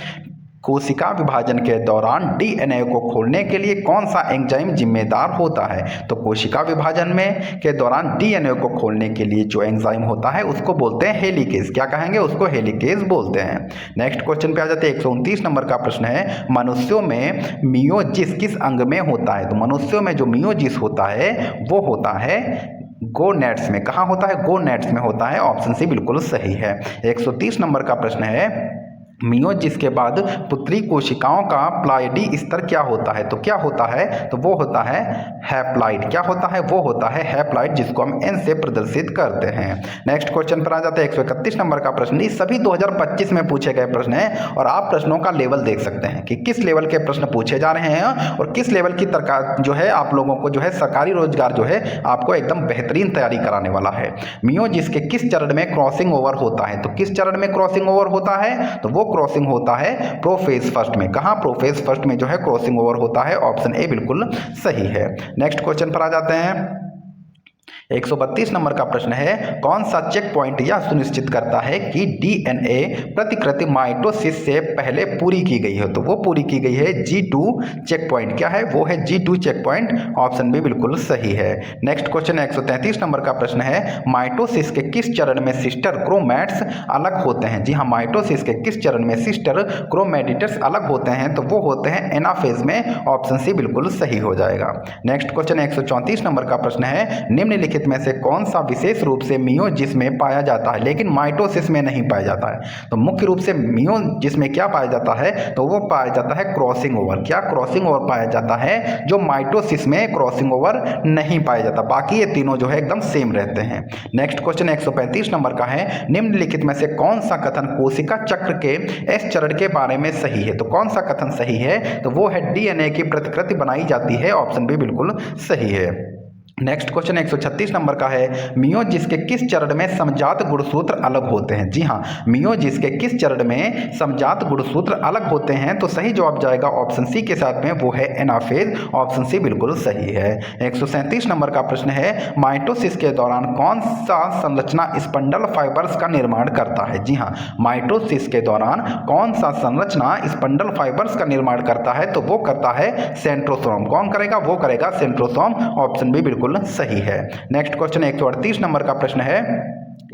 [SPEAKER 1] कोशिका विभाजन के दौरान डीएनए को खोलने के लिए कौन सा एंजाइम जिम्मेदार होता है? तो कोशिका विभाजन में के दौरान डीएनए को खोलने के लिए जो एंजाइम होता है उसको बोलते हैं हेलिकेज। क्या कहेंगे? उसको हेलिकेज बोलते हैं। नेक्स्ट क्वेश्चन पे आ जाते हैं। 129 नंबर का प्रश्न है, मनुष्यों में मियोजिस किस अंग में होता है? तो मनुष्यों में जो मियोजिस होता है वो होता है गोनेड्स में। कहाँ होता है? गोनेड्स में होता है। ऑप्शन सी बिल्कुल सही है। 130 नंबर का प्रश्न है, मियोजिस के बाद पुत्री कोशिकाओं का प्लाइडी स्तर क्या होता है? तो क्या होता है? तो वो होता है हैप्लाइड। क्या होता है? वो होता है हैप्लाइड, जिसको हम एन से प्रदर्शित करते हैं। नेक्स्ट क्वेश्चन पर आ जाते हैं। 131 नंबर का प्रश्न, ये सभी 2025 में पूछे गए प्रश्न है और आप प्रश्नों का लेवल देख सकते हैं कि किस लेवल के प्रश्न पूछे जा रहे हैं और किस लेवल की जो है आप लोगों को जो है सरकारी रोजगार जो है आपको एकदम बेहतरीन तैयारी कराने वाला है। मियोजिस के किस चरण में क्रॉसिंग ओवर होता है? तो किस चरण में क्रॉसिंग ओवर होता है? तो वो क्रॉसिंग होता है प्रोफेज फर्स्ट में। कहां? प्रोफेज फर्स्ट में जो है क्रॉसिंग ओवर होता है। ऑप्शन ए बिल्कुल सही है। नेक्स्ट क्वेश्चन पर आ जाते हैं। 132 नंबर का प्रश्न है, कौन सा चेक पॉइंट यह सुनिश्चित करता है कि डीएनए प्रतिकृति माइटोसिस से पहले पूरी की गई है? तो वो पूरी की गई है G2 चेक पॉइंट। क्या है? वो है G2 check point. Option B बिल्कुल सही है। नेक्स्ट क्वेश्चन 133 नंबर का प्रश्न है, माइटोसिस के किस चरण में सिस्टर क्रोमैट्स अलग होते हैं? जी हाँ, माइटोसिस के किस चरण में सिस्टर क्रोमैटिड्स अलग होते हैं? तो वो होते हैं एनाफेज में। ऑप्शन सी बिल्कुल सही हो जाएगा। नेक्स्ट क्वेश्चन 134 नंबर का प्रश्न है, निम्नलिखित में से कौन सा विशेष रूप से मियोजिस में पाया जाता है लेकिन माइटोसिस में नहीं पाया जाता है? तो मुख्य रूप से मियोजिस में क्या पाया जाता है? तो वो पाया जाता है क्रॉसिंग ओवर। क्या? क्रॉसिंग ओवर पाया जाता है, जो माइटोसिस में क्रॉसिंग ओवर नहीं पाया जाता। बाकी ये तीनों जो है एकदम सेम रहते हैं। नेक्स्ट क्वेश्चन 135 नंबर का है, निम्नलिखित में से कौन सा कथन कोशिका चक्र के एस चरण के बारे में सही है? तो कौन सा कथन सही है? तो वो है डीएनए की प्रतिकृति बनाई जाती है। ऑप्शन बी बिल्कुल सही है। नेक्स्ट क्वेश्चन 136 नंबर का है, मियोजिस के किस चरण में समजात गुणसूत्र अलग होते हैं? जी हाँ, मियोजिस के किस चरण में समजात गुणसूत्र अलग होते हैं? तो सही जवाब जाएगा ऑप्शन सी के साथ में, वो है एनाफेज। ऑप्शन सी बिल्कुल सही है। 137 नंबर का प्रश्न है, माइटोसिस के दौरान कौन सा संरचना स्पंडल फाइबर्स का निर्माण करता है? जी हाँ, माइटोसिस के दौरान कौन सा संरचना स्पंडल फाइबर्स का निर्माण करता है? तो वो करता है सेंट्रोसोम। कौन करेगा? वो करेगा सेंट्रोसोम। ऑप्शन बी बिल्कुल सही है। नेक्स्ट क्वेश्चन 138 नंबर का प्रश्न है,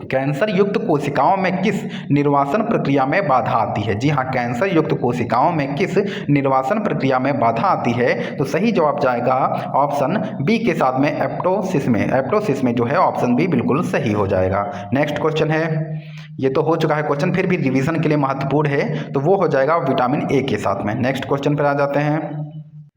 [SPEAKER 1] कैंसर युक्त कोशिकाओं में किस निर्वासन प्रक्रिया में बाधा आती है? जी हाँ, कैंसर युक्त कोशिकाओं में किस निर्वासन प्रक्रिया में बाधा आती है? तो सही जवाब जाएगा ऑप्शन बी के साथ में, एप्टोसिस में। एप्टोसिस में जो है ऑप्शन बी बिल्कुल सही हो जाएगा। नेक्स्ट क्वेश्चन है, ये तो हो चुका है क्वेश्चन, फिर भी रिवीजन के लिए महत्वपूर्ण है, तो वो हो जाएगा विटामिन ए के साथ में। नेक्स्ट क्वेश्चन पर आ जाते हैं,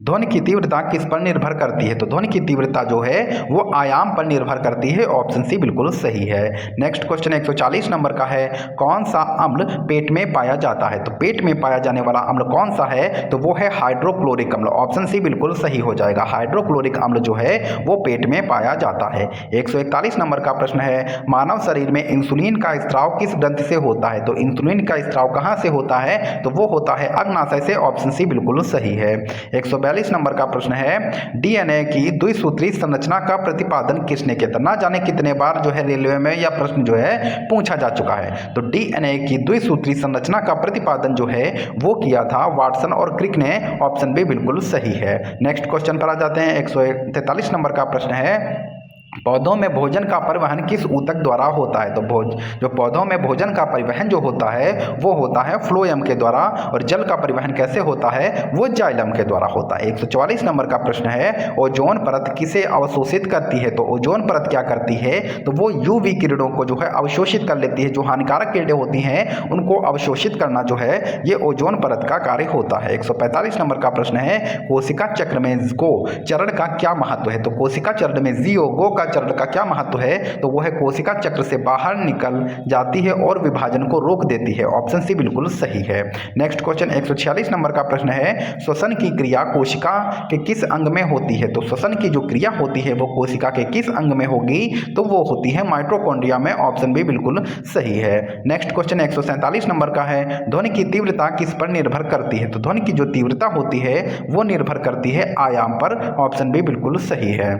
[SPEAKER 1] ध्वनि की तीव्रता किस पर निर्भर करती है? तो ध्वनि की तीव्रता जो है वो आयाम पर निर्भर करती है। ऑप्शन सी बिल्कुल सही है। नेक्स्ट क्वेश्चन 140 नंबर का है, कौन सा अम्ल पेट में पाया जाता है? तो पेट में पाया जाने वाला अम्ल कौन सा है? तो वो है हाइड्रोक्लोरिक अम्ल। ऑप्शन सी बिल्कुल सही हो जाएगा। हाइड्रोक्लोरिक अम्ल जो है वो पेट में पाया जाता है। 141 नंबर का प्रश्न है, मानव शरीर में इंसुलिन का स्त्राव किस ग्रंथि से होता है? तो इंसुलिन का स्त्राव कहाँ से होता है? तो वो होता है अग्नाशय से। ऑप्शन सी बिल्कुल सही है। 142 नंबर का प्रश्न है, डीएनए की द्विसूत्री संरचना का प्रतिपादन किसने किया था? ना जाने कितने बार जो है रेलवे में यह प्रश्न जो है पूछा जा चुका है। तो डीएनए की द्विसूत्री संरचना का प्रतिपादन जो है वो किया था वाटसन और क्रिक ने। ऑप्शन बी बिल्कुल सही है। नेक्स्ट क्वेश्चन पर आ जाते हैं। 143 नंबर का प्रश्न है, पौधों में भोजन का परिवहन किस ऊतक द्वारा होता है? तो जो पौधों में भोजन का परिवहन जो होता है वो होता है फ्लोएम के द्वारा, और जल का परिवहन कैसे होता है? वो जाइलम के द्वारा होता है। 144 नंबर का प्रश्न है, ओजोन परत किसे अवशोषित करती है? तो ओजोन परत क्या करती है? तो वो यूवी किरणों को जो है अवशोषित कर लेती है। जो हानिकारक किरणें होती हैं उनको अवशोषित करना जो है ये ओजोन परत का कार्य होता है। 145 नंबर का प्रश्न है, कोशिका चक्र में गो चरण का क्या महत्व है? तो कोशिका चरण में गो का चरण का क्या महत्व है? तो वो है कोशिका चक्र से बाहर निकल जाती है और विभाजन को रोक देती है। ऑप्शन सी बिल्कुल सही है। नेक्स्ट क्वेश्चन 146 नंबर का प्रश्न है, श्वसन की क्रिया कोशिका के किस अंग में होती है? तो श्वसन की जो क्रिया होती है वो कोशिका के किस अंग में होगी? तो वो होती है माइटोकॉन्ड्रिया में। ऑप्शन बी बिल्कुल सही है। नेक्स्ट क्वेश्चन 147 नंबर का है, ध्वनि की तीव्रता किस पर निर्भर करती है? तो ध्वनि की जो तीव्रता होती है वो निर्भर करती है आयाम पर। ऑप्शन बी बिल्कुल सही है।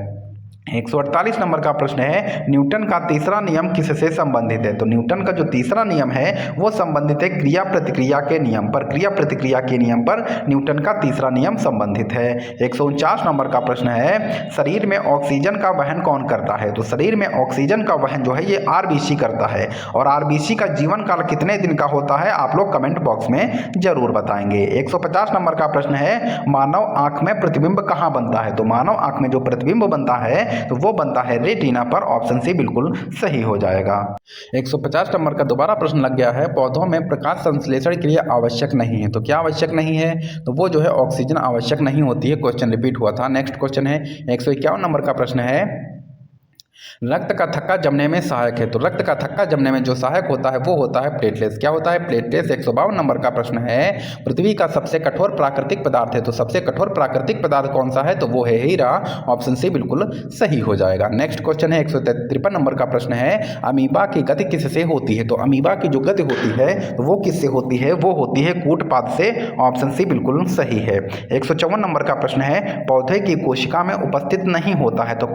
[SPEAKER 1] 148 नंबर का प्रश्न है, न्यूटन का तीसरा नियम किससे संबंधित है? तो न्यूटन का जो तीसरा नियम है वो संबंधित है क्रिया प्रतिक्रिया के नियम पर। क्रिया प्रतिक्रिया के नियम पर न्यूटन का तीसरा नियम संबंधित है। 149 नंबर का प्रश्न है, शरीर में ऑक्सीजन का वहन कौन करता है? तो शरीर में ऑक्सीजन का वहन जो है ये आरबीसी करता है। और आरबीसी का जीवन काल कितने दिन का होता है? आप लोग कमेंट बॉक्स में जरूर बताएंगे। 150 नंबर का प्रश्न है, मानव आंख में प्रतिबिंब कहाँ बनता है? तो मानव आंख में जो प्रतिबिंब बनता है तो वो बनता है रेटिना पर। ऑप्शन सी बिल्कुल सही हो जाएगा। 150 नंबर का दोबारा प्रश्न लग गया है, पौधों में प्रकाश संश्लेषण के लिए आवश्यक नहीं है। तो क्या आवश्यक नहीं है? तो वो जो है ऑक्सीजन आवश्यक नहीं होती है। क्वेश्चन रिपीट हुआ था। नेक्स्ट क्वेश्चन है, 151 नंबर का प्रश्न है, रक्त का थक्का जमने में सहायक है। तो रक्त का थक्का जमने में जो सहायक होता है वो होता है प्लेटलेट्स। क्या होता है? प्लेटलेट्स। 152 नंबर का प्रश्न है, पृथ्वी का सबसे कठोर प्राकृतिक पदार्थ है। तो सबसे कठोर प्राकृतिक पदार्थ कौन सा है? तो वो है हीरा। ऑप्शन सी बिल्कुल सही हो जाएगा। नेक्स्ट क्वेश्चन है, 153 नंबर का प्रश्न है, अमीबा की गति किससे होती है? तो अमीबा की जो गति होती है तो वो किससे होती है? वो होती है कूटपाद से। ऑप्शन सी बिल्कुल सही है। 154 नंबर का प्रश्न है, पौधे की कोशिका में उपस्थित नहीं होता है। तो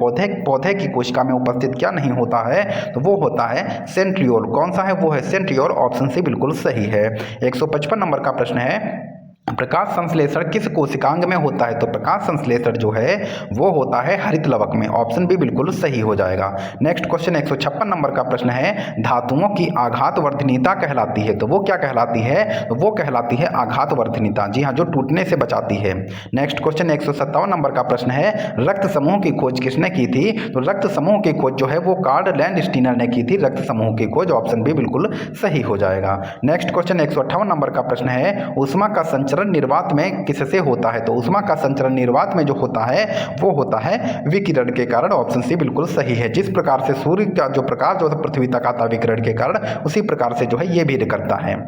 [SPEAKER 1] पौधे की कोशिका में उपस्थित क्या नहीं होता है? तो वो होता है सेंट्रियोल। कौन सा है? वो है सेंट्रियोल। ऑप्शन सी बिल्कुल सही है। 155 नंबर का प्रश्न है, प्रकाश संश्लेषण किस कोशिकांग में होता है? तो प्रकाश संश्लेषण जो है वो होता है हरित लवक में। ऑप्शन बी बिल्कुल सही हो जाएगा। नेक्स्ट क्वेश्चन 156 नंबर का प्रश्न है, धातुओं की आघात वर्धनीयता कहलाती है। तो वो क्या कहलाती है? तो वो कहलाती है आघात वर्धनीयता। जी हाँ, जो टूटने से बचाती है। नेक्स्ट क्वेश्चन 157 नंबर का प्रश्न है, रक्त समूह की खोज किसने की थी? तो रक्त समूह की खोज जो है वो कार्ल लैंडस्टीनर ने की थी। रक्त समूह की खोज। ऑप्शन बी बिल्कुल सही हो जाएगा। नेक्स्ट क्वेश्चन 158 नंबर का प्रश्न है, ऊष्मा का संचरण निर्वात में किससे होता है? तो ऊष्मा का संचरण निर्वात में जो होता है वो होता है विकिरण के कारण। ऑप्शन सी बिल्कुल सही है। जिस प्रकार से सूर्य का जो प्रकाश जो है पृथ्वी तक आता है विकिरण के कारण, उसी प्रकार से जो है ये भी करता है।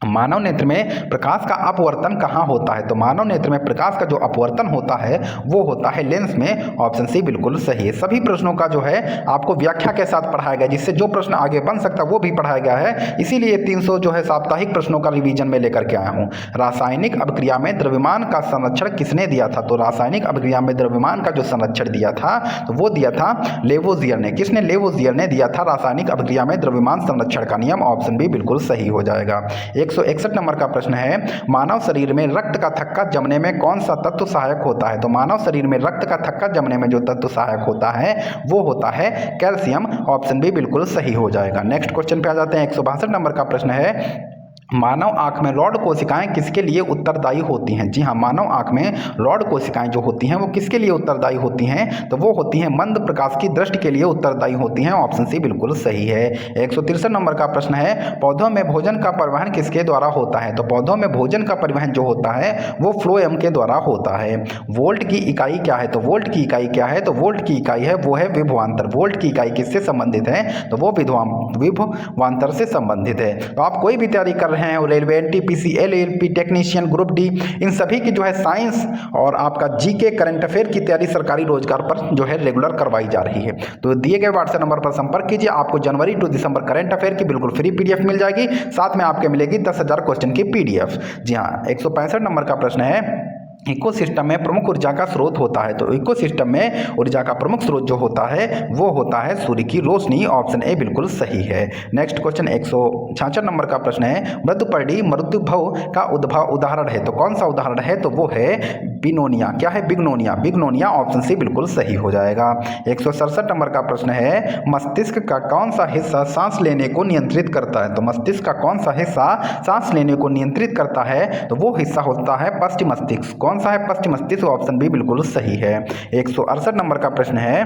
[SPEAKER 1] मानव नेत्र में प्रकाश का अपवर्तन कहाँ होता है? तो मानव नेत्र में प्रकाश का जो अपवर्तन होता है वो होता है लेंस में। ऑप्शन सी बिल्कुल सही है। सभी प्रश्नों का जो है आपको व्याख्या के साथ पढ़ाया गया, जिससे जो प्रश्न आगे बन सकता है वो भी पढ़ाया गया है। इसीलिए 300 जो है साप्ताहिक प्रश्नों का रिवीजन में लेकर के आया हूँ। रासायनिक अभिक्रिया में द्रव्यमान का संरक्षण किसने दिया था? तो रासायनिक अभिक्रिया में द्रव्यमान का जो संरक्षण दिया था तो वो दिया था लेवोजियर ने। किसने? लेवोजियर ने दिया था रासायनिक अभिक्रिया में द्रव्यमान संरक्षण का नियम। ऑप्शन बी बिल्कुल सही हो जाएगा। 161 नंबर का प्रश्न है, मानव शरीर में रक्त का थक्का जमने में कौन सा तत्व सहायक होता है? तो मानव शरीर में रक्त का थक्का जमने में जो तत्व सहायक होता है वो होता है कैल्शियम। ऑप्शन बी बिल्कुल सही हो जाएगा। नेक्स्ट क्वेश्चन पे आ जाते हैं। 162 नंबर का प्रश्न है, मानव आंख में रॉड कोशिकाएं किसके लिए उत्तरदायी होती हैं? जी हाँ, मानव आंख में रॉड कोशिकाएं जो होती हैं वो किसके लिए उत्तरदायी होती हैं? तो वो होती हैं मंद प्रकाश की दृष्टि के लिए उत्तरदायी होती हैं। ऑप्शन सी बिल्कुल सही है। 163 नंबर का प्रश्न है, पौधों में भोजन का परिवहन किसके द्वारा होता है? तो पौधों में भोजन का परिवहन जो होता है वो फ्लोएम के द्वारा होता है। वोल्ट की इकाई क्या है? तो वोल्ट की इकाई क्या है? तो वोल्ट की इकाई है वो है विभवांतर। वोल्ट की इकाई किससे संबंधित है? तो वो विभवांतर से संबंधित है। तो आप कोई भी तैयारी कर रहे हैं, railway, NTPC, LLP, technician, group D, इन सभी की जो है साइंस और आपका जीके करंट अफेयर की तैयारी सरकारी रोजगार पर जो है रेगुलर करवाई जा रही है। तो दिए गए व्हाट्सएप नंबर पर संपर्क कीजिए। आपको जनवरी टू दिसंबर करंट अफेयर की बिल्कुल फ्री पीडीएफ मिल जाएगी। साथ में आपके मिलेगी 10,000 क्वेश्चन की पीडीएफ। जी हाँ, 165 नंबर का प्रश्न है, इकोसिस्टम में प्रमुख ऊर्जा का स्रोत होता है। तो इकोसिस्टम में ऊर्जा का प्रमुख स्रोत जो होता है वो होता है सूर्य की रोशनी। ऑप्शन ए बिल्कुल सही है। नेक्स्ट क्वेश्चन 166 नंबर का प्रश्न है, मृदुपर्णी मृदुभव का उदाहरण है। तो कौन सा उदाहरण है? तो वो है बिग्नोनिया। क्या है? बिग्नोनिया। बिग्नोनिया। ऑप्शन सी बिल्कुल सही हो जाएगा। 167 नंबर का प्रश्न है, मस्तिष्क का कौन सा हिस्सा सांस लेने को नियंत्रित करता है? तो मस्तिष्क का कौन सा हिस्सा सांस लेने को नियंत्रित करता है? तो वो हिस्सा होता है पश्चिम मस्तिष्क। कौन सा है? पश्चिम मस्तिष्क। ऑप्शन बी बिल्कुल सही है। 168 नंबर का प्रश्न है,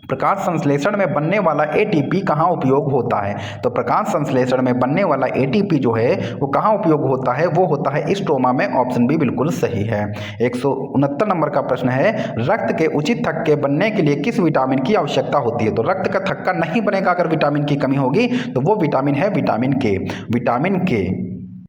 [SPEAKER 1] प्रकाश संश्लेषण में बनने वाला एटीपी कहाँ उपयोग होता है? तो प्रकाश संश्लेषण में बनने वाला एटीपी जो है वो कहाँ उपयोग होता है? वो होता है स्ट्रोमा में। ऑप्शन बी बिल्कुल सही है। 169 नंबर का प्रश्न है, रक्त के उचित थक्के बनने के लिए किस विटामिन की आवश्यकता होती है? तो रक्त का थक्का नहीं बनेगा अगर विटामिन की कमी होगी, तो वो विटामिन है विटामिन के। विटामिन के।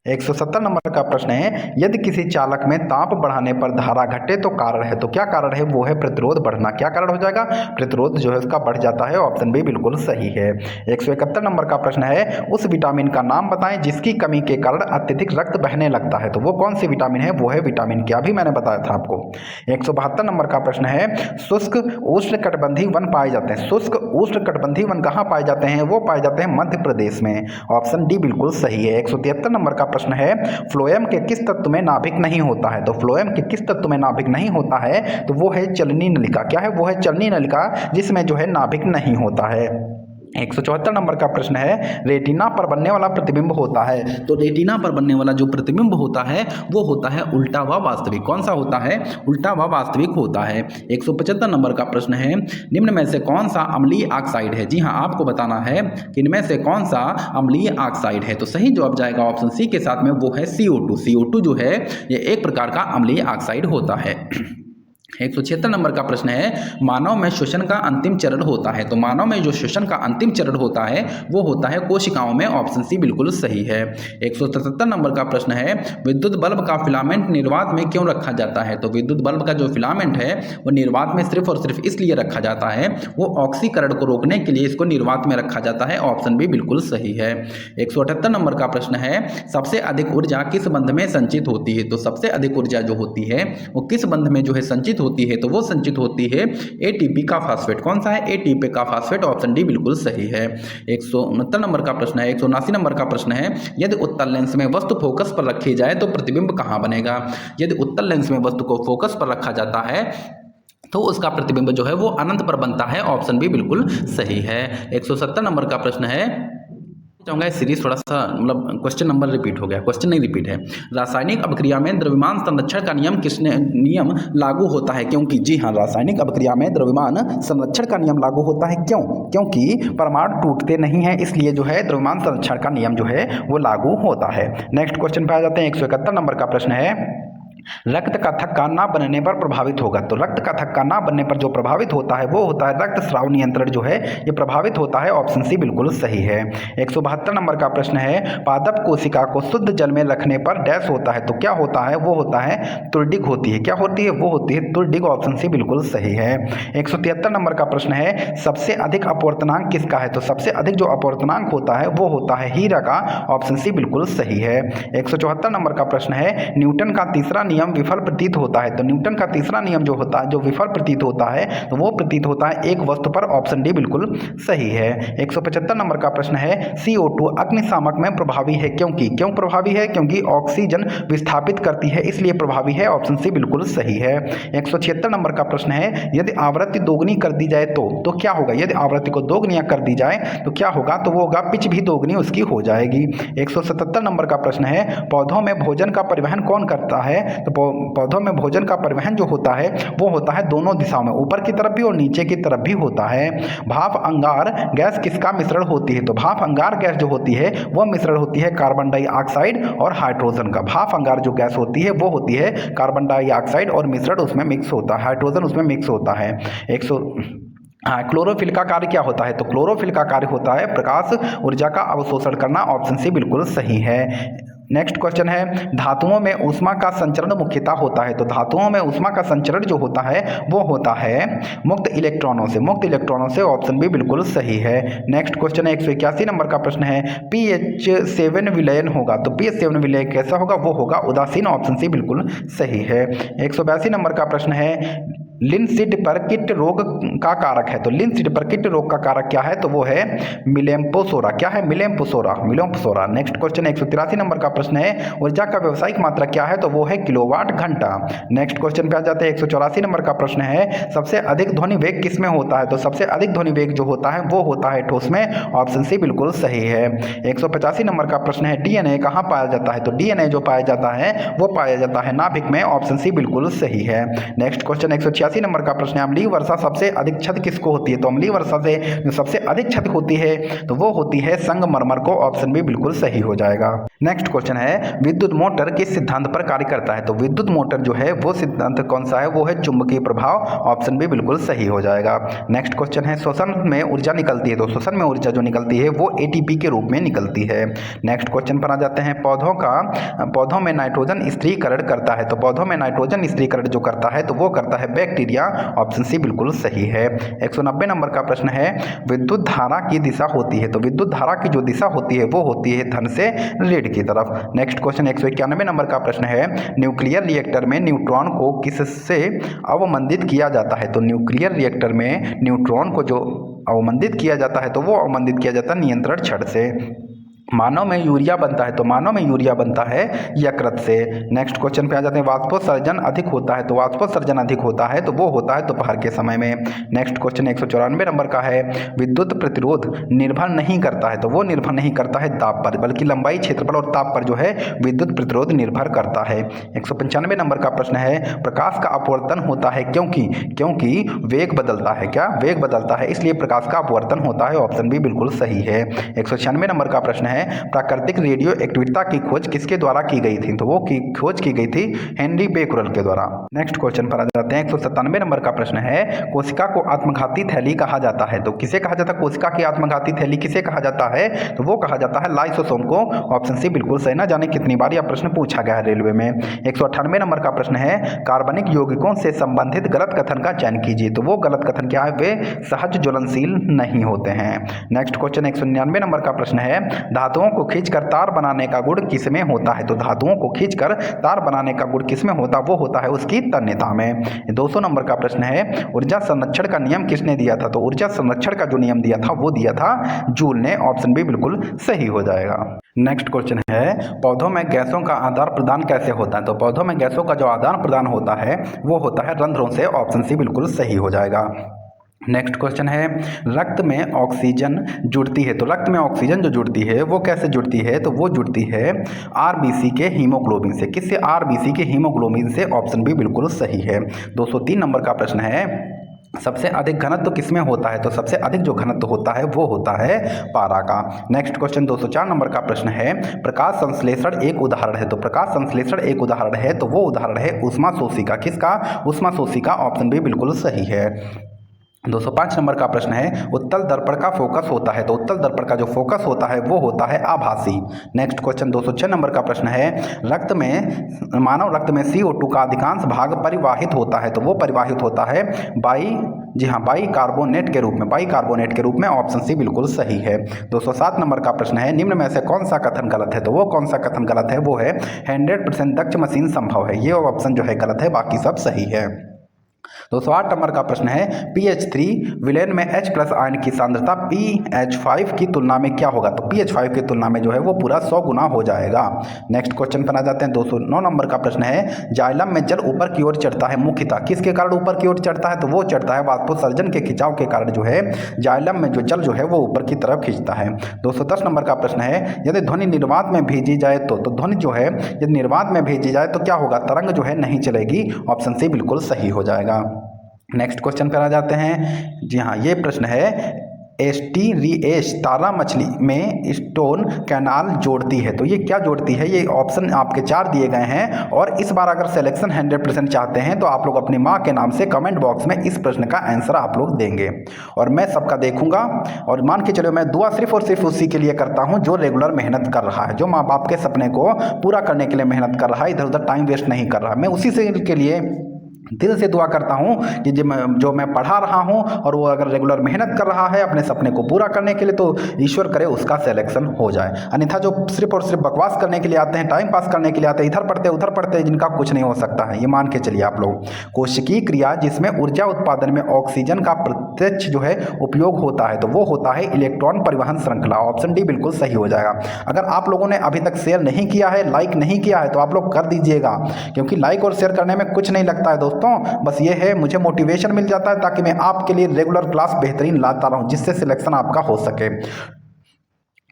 [SPEAKER 1] 170 नंबर का प्रश्न है, यदि किसी चालक में ताप बढ़ाने पर धारा घटे तो कारण है, तो क्या कारण है? वो है प्रतिरोध बढ़ना। क्या कारण हो जाएगा? प्रतिरोध जो है उसका बढ़ जाता है। ऑप्शन बी बिल्कुल सही है। 171 नंबर का प्रश्न है, उस विटामिन का नाम बताएं जिसकी कमी के कारण अत्यधिक रक्त बहने लगता है, तो वो कौन सी विटामिन है? वो है विटामिन क्या, भी मैंने बताया था आपको। 172 नंबर का प्रश्न है, शुष्क उष्णकटिबंधीय वन पाए जाते हैं। शुष्क उष्णकटिबंधीय वन कहाँ पाए जाते हैं? वो पाए जाते हैं मध्य प्रदेश में। ऑप्शन डी बिल्कुल सही है। 173 नंबर का प्रश्न है, फ्लोएम के किस तत्व में नाभिक नहीं होता है? तो फ्लोएम के किस तत्व में नाभिक नहीं होता है? तो वो है चलनी नलिका। क्या है? वो है चलनी नलिका, जिसमें जो है नाभिक नहीं होता है। 174 नंबर का प्रश्न है, रेटिना पर बनने वाला प्रतिबिंब होता है, तो रेटिना पर बनने वाला जो प्रतिबिंब होता है वो होता है उल्टा व वास्तविक। कौन सा होता है? उल्टा व वास्तविक होता है। 175 नंबर का प्रश्न है, निम्न में से कौन सा अम्लीय ऑक्साइड है? जी हाँ, आपको बताना है कि इनमें से कौन सा अम्लीय ऑक्साइड है। तो सही जवाब जाएगा ऑप्शन सी के साथ में, वो है CO2। CO2 जो है ये एक प्रकार का अम्लीय ऑक्साइड होता है। 176 नंबर का प्रश्न है, मानव में श्वसन का अंतिम चरण होता है, तो मानव में जो श्वसन का अंतिम चरण होता है वो होता है कोशिकाओं में। ऑप्शन सी बिल्कुल सही है। 177 नंबर का प्रश्न है, विद्युत बल्ब का फिलामेंट निर्वात में क्यों रखा जाता है? तो विद्युत बल्ब का जो फिलामेंट है वो निर्वात में सिर्फ और सिर्फ इसलिए रखा जाता है, वो ऑक्सीकरण को रोकने के लिए इसको निर्वात में रखा जाता है। ऑप्शन बी बिल्कुल सही है। 178 नंबर का प्रश्न है, सबसे अधिक ऊर्जा किस बंध में संचित होती है? तो सबसे अधिक ऊर्जा जो होती है वो किस बंध में जो है संचित होती है? तो वो संचित होती है एटीपी का फास्फेट। कौन सा है? एटीपी का फास्फेट। ऑप्शन डी बिल्कुल सही है। 169 नंबर का प्रश्न है, 179 नंबर का प्रश्न है, यदि उत्तल लेंस में वस्तु फोकस पर रखी जाए तो प्रतिबिंब कहां बनेगा? यदि उत्तल लेंस में वस्तु को फोकस पर रखा जाता है तो उसका प्रतिबिंब जो है वो अनंत पर बनता है। ऑप्शन बी बिल्कुल सही है। 170 नंबर का प्रश्न है, चाहूंगा सीरीज थोड़ा सा मतलब क्वेश्चन नंबर रिपीट हो गया, क्वेश्चन नहीं रिपीट है। रासायनिक अभिक्रिया में द्रव्यमान संरक्षण का नियम लागू होता है क्योंकि? जी हाँ, रासायनिक अभिक्रिया में द्रव्यमान संरक्षण का नियम लागू होता है। क्यों? क्योंकि परमाणु टूटते नहीं है, इसलिए जो है द्रव्यमान संरक्षण का नियम जो है वो लागू होता है। नेक्स्ट क्वेश्चन पे आ जाते हैं। 171 नंबर का प्रश्न है, रक्त का थक्का ना बनने पर प्रभावित होगा, तो रक्त का थक्का ना बनने पर जो प्रभावित होता है वो होता है रक्त स्राव नियंत्रण जो है ये प्रभावित होता है। ऑप्शन सी बिल्कुल सही है। 172 नंबर का प्रश्न है, पादप कोशिका को शुद्ध जल में रखने पर डैश होता है, तो क्या होता है? वो होता है तुरडिग होती है। क्या होती है? वो होती है तुरडिग। ऑप्शन सी बिल्कुल सही है। 173 नंबर का प्रश्न है, सबसे अधिक अपवर्तनांक किसका है? तो सबसे अधिक जो अपवर्तनांक होता है वो होता है हीरा का। ऑप्शन सी बिल्कुल सही है। 174 नंबर का प्रश्न है, न्यूटन का तीसरा नियम विफल प्रतीत होता है, तो न्यूटन का तीसरा नियम जो होता है, जो विफल प्रतीत होता है, तो वो प्रतीत होता है एक वस्तु पर। ऑप्शन डी बिल्कुल सही है। 175 नंबर का प्रश्न है, CO2 अग्निशामक में प्रभावी है क्योंकि? क्यों प्रभावी है? क्योंकि ऑक्सीजन विस्थापित करती है, इसलिए प्रभावी है। ऑप्शन सी बिल्कुल सही है। 176 नंबर का प्रश्न है, यदि आवृत्ति दोगुनी कर दी जाए तो क्या होगा? यदि आवृत्ति को दोगुनिया कर दी जाए तो क्या होगा? तो वो होगा पिच भी दोगुनी उसकी हो जाएगी। 177 नंबर का प्रश्न है, पौधों में भोजन का परिवहन कौन करता है? तो पौधों में भोजन का परिवहन जो होता है वो होता है दोनों दिशाओं में, ऊपर की तरफ भी और नीचे की तरफ भी होता है। भाप अंगार गैस किसका मिश्रण होती है? तो भाप अंगार गैस जो होती है वो मिश्रण होती है कार्बन डाइऑक्साइड और हाइड्रोजन का। भाप अंगार जो गैस होती है वो होती है कार्बन डाइऑक्साइड और मिश्रण उसमें मिक्स होता है, हाइड्रोजन उसमें मिक्स होता है। हाँ, क्लोरोफिल का कार्य क्या होता है? तो क्लोरोफिल का कार्य होता है प्रकाश ऊर्जा का अवशोषण करना। ऑप्शन सी बिल्कुल सही है। नेक्स्ट क्वेश्चन है, धातुओं में ऊष्मा का संचरण मुख्यतः होता है, तो धातुओं में ऊष्मा का संचरण जो होता है वो होता है मुक्त इलेक्ट्रॉनों से। मुक्त इलेक्ट्रॉनों से। ऑप्शन बी बिल्कुल सही है। नेक्स्ट क्वेश्चन है, 181 नंबर का प्रश्न है, pH7 विलयन होगा, तो pH7 विलयन कैसा होगा? वो होगा उदासीन। ऑप्शन सी बिल्कुल सही है। 182 नंबर का प्रश्न है, लिनसीड पर कीट रोग का कारक है, तो लिनसीड पर कीट रोग का कारक क्या है? तो वो है मिलेम्पोसोरा। क्या है? मिलेम्पोसोरा। नेक्स्ट क्वेश्चन 183 नंबर का प्रश्न है, ऊर्जा का व्यावसायिक मात्रा क्या है? तो वो है किलोवाट घंटा। नेक्स्ट क्वेश्चन पे आ जाते हैं। 184 नंबर का प्रश्न है, सबसे अधिक ध्वनि वेग किसमें होता है? तो सबसे अधिक ध्वनि वेग जो होता है वो होता है ठोस में। ऑप्शन सी बिल्कुल सही है। 185 नंबर का प्रश्न है, डीएनए कहाँ पाया जाता है? तो डीएनए जो पाया जाता है वो पाया जाता है नाभिक में। ऑप्शन सी बिल्कुल सही है। नेक्स्ट क्वेश्चन 186 नंबर का प्रश्न है, अम्लीय वर्षा सबसे अधिक क्षति किसको होती है? तो अम्लीय वर्षा से जो सबसे अधिक क्षति होती है तो वो होती है संगमरमर को। ऑप्शन बी बिल्कुल सही हो जाएगा। नेक्स्ट क्वेश्चन है विद्युत मोटर किस सिद्धांत पर कार्य करता है? तो विद्युत मोटर जो है वो सिद्धांत कौन सा है? वो है चुंबकीय प्रभाव। ऑप्शन बी बिल्कुल सही हो जाएगा। नेक्स्ट क्वेश्चन है श्वसन में ऊर्जा निकलती है, तो श्वसन में ऊर्जा जो निकलती है वो एटीपी के रूप में निकलती है। नेक्स्ट क्वेश्चन पर आ जाते हैं पौधों में नाइट्रोजन स्थिरीकरण करता है, तो पौधों में नाइट्रोजन स्थिरीकरण जो करता है तो वो करता है बैक्टीरिया। ऑप्शन सी बिल्कुल सही है। 190 नंबर का प्रश्न है विद्युत धारा की दिशा होती है, तो विद्युत धारा की जो दिशा होती है वो होती है धन से ऋण की तरफ। नेक्स्ट क्वेश्चन 191 नंबर का प्रश्न है न्यूक्लियर रिएक्टर में न्यूट्रॉन को किससे अवमंदित किया जाता है? तो न्यूक्लियर रिएक्टर में न्यूट्रॉन को जो अवमंदित किया जाता है तो वो अवमंदित किया जाता है नियंत्रण छड़ से। मानव में यूरिया बनता है, तो मानव में यूरिया बनता है यकृत से। नेक्स्ट क्वेश्चन पे आ जाते हैं वाष्पोत्सर्जन अधिक होता है, तो वाष्पोत्सर्जन अधिक होता है तो वो होता है दोपहर के समय में। नेक्स्ट क्वेश्चन 194 नंबर का है विद्युत प्रतिरोध निर्भर नहीं करता है, तो वो निर्भर नहीं करता है दाब पर, बल्कि लंबाई, क्षेत्रफल और ताप पर जो है विद्युत प्रतिरोध निर्भर करता है। 195 नंबर का प्रश्न है प्रकाश का अपवर्तन होता है क्योंकि वेग बदलता है। क्या? वेग बदलता है, इसलिए प्रकाश का अपवर्तन होता है। ऑप्शन बी बिल्कुल सही है। 196 नंबर का प्रश्न है प्राकृतिक रेडियो एक्टिविटी की खोज किसके द्वारा की गई थी? तो वो खोज की गई थी हेनरी बेकरल के द्वारा। नेक्स्ट क्वेश्चन पर आ जाते हैं 197 नंबर का प्रश्न है कोशिका को आत्मघाती थैली कहा जाता है, तो किसे कहा जाता है? कोशिका की आत्मघाती थैली किसे कहा जाता है? तो वो कहा जाता है लाइसोसोम को। ऑप्शन सी बिल्कुल सही। ना जाने कितनी बार यह प्रश्न पूछा गया है रेलवे में। 198 नंबर का प्रश्न है कार्बनिक यौगिकों से संबंधित गलत कथन का चयन कीजिए, तो वो गलत कथन क्या है? वे सहज ज्वलनशील नहीं होते हैं। नेक्स्ट क्वेश्चन 199 नंबर का प्रश्न है धातुओं को खींचकर तार बनाने का गुण किसमें होता है? तो धातुओं को खींचकर तार बनाने का गुण किसमें होता? वो होता है उसकी तन्यता में। 200 नंबर का प्रश्न है ऊर्जा संरक्षण का नियम किसने दिया था? तो ऊर्जा संरक्षण का जो नियम दिया था वो दिया था जूल ने। ऑप्शन बी बिल्कुल सही हो जाएगा। नेक्स्ट क्वेश्चन है पौधों में गैसों का आदान प्रदान कैसे होता है? तो पौधों में गैसों का जो आदान प्रदान होता है वो होता है रंध्रों से। ऑप्शन सी बिल्कुल सही हो जाएगा। नेक्स्ट क्वेश्चन है रक्त में ऑक्सीजन जुड़ती है, तो रक्त में ऑक्सीजन जो जुड़ती है वो कैसे जुड़ती है? तो वो जुड़ती है आरबीसी के हीमोग्लोबिन से। किससे? आरबीसी के हीमोग्लोबिन से। ऑप्शन बी बिल्कुल सही है। 203 नंबर का प्रश्न है सबसे अधिक घनत्व किसमें होता है? तो सबसे अधिक जो घनत्व होता है वो होता है पारा का। नेक्स्ट क्वेश्चन 204 नंबर का प्रश्न है प्रकाश संश्लेषण एक उदाहरण है, तो प्रकाश संश्लेषण एक उदाहरण है तो वो उदाहरण है ऊष्मा शोषिका। किसका? ऊष्मा शोषिका। ऑप्शन बी बिल्कुल सही है। 205 नंबर का प्रश्न है उत्तल दर्पण का फोकस होता है, तो उत्तल दर्पण का जो फोकस होता है वो होता है आभासी। नेक्स्ट क्वेश्चन 206 नंबर का प्रश्न है मानव रक्त में CO2 का अधिकांश भाग परिवाहित होता है, तो वो परिवाहित होता है बाई कार्बोनेट के रूप में। बाई कार्बोनेट के रूप में। ऑप्शन सी बिल्कुल सही है। 207 नंबर का प्रश्न है निम्न में से कौन सा कथन गलत है? तो वो कौन सा कथन गलत है? वो है 100% दक्ष मशीन संभव है। ये ऑप्शन जो है गलत है, बाकी सब सही है। 208 नंबर का प्रश्न है PH3 विलेन में H+ आयन की सांद्रता PH5 की तुलना में क्या होगा? तो PH5 की तुलना में जो है वो पूरा 100 गुना हो जाएगा। नेक्स्ट क्वेश्चन पर आ जाते हैं 209 नंबर का प्रश्न है जाइलम में जल ऊपर की ओर चढ़ता है मुख्यतः किसके कारण ऊपर की ओर चढ़ता है? तो वो चढ़ता है वाष्पोत्सर्जन के खिंचाव के कारण जो है जाइलम में जो जल जो है वो ऊपर की तरफ खींचता है। 210 नंबर का प्रश्न है यदि ध्वनि निर्वात में भेजी जाए तो ध्वनि जो है यदि निर्वात में भेजी जाए तो क्या होगा? तरंग जो है नहीं चलेगी। ऑप्शन सी बिल्कुल सही हो जाएगा। नेक्स्ट क्वेश्चन पर आ जाते हैं। जी हाँ, ये प्रश्न है एस्टीरिएस तारा मछली में स्टोन कैनाल जोड़ती है, तो ये क्या जोड़ती है? ये ऑप्शन आपके 4 दिए गए हैं और इस बार अगर सिलेक्शन 100% चाहते हैं तो आप लोग अपनी माँ के नाम से कमेंट बॉक्स में इस प्रश्न का आंसर आप लोग देंगे और मैं सबका देखूंगा। और मान के चलो मैं दुआ सिर्फ और सिर्फ उसी के लिए करता हूँ जो रेगुलर मेहनत कर रहा है, जो माँ बाप के सपने को पूरा करने के लिए मेहनत कर रहा है, इधर उधर टाइम वेस्ट नहीं कर रहा। मैं उसी से के लिए दिल से दुआ करता हूँ कि जो मैं पढ़ा रहा हूँ और वो अगर रेगुलर मेहनत कर रहा है अपने सपने को पूरा करने के लिए तो ईश्वर करे उसका सिलेक्शन हो जाए। अन्यथा जो सिर्फ और सिर्फ बकवास करने के लिए आते हैं, टाइम पास करने के लिए आते हैं, इधर पढ़ते उधर पढ़ते जिनका कुछ नहीं हो सकता है, ये मान के चलिए आप लोग। कोशिकीय क्रिया जिसमें ऊर्जा उत्पादन में ऑक्सीजन का प्रत्यक्ष जो है उपयोग होता है तो वो होता है इलेक्ट्रॉन परिवहन श्रृंखला। ऑप्शन डी बिल्कुल सही हो जाएगा। अगर आप लोगों ने अभी तक शेयर नहीं किया है, लाइक नहीं किया है तो आप लोग कर दीजिएगा, क्योंकि लाइक और शेयर करने में कुछ नहीं लगता है दोस्तों। बस ये है मुझे मोटिवेशन मिल जाता है ताकि मैं आपके लिए रेगुलर क्लास बेहतरीन लाता रहूं जिससे सिलेक्शन आपका हो सके।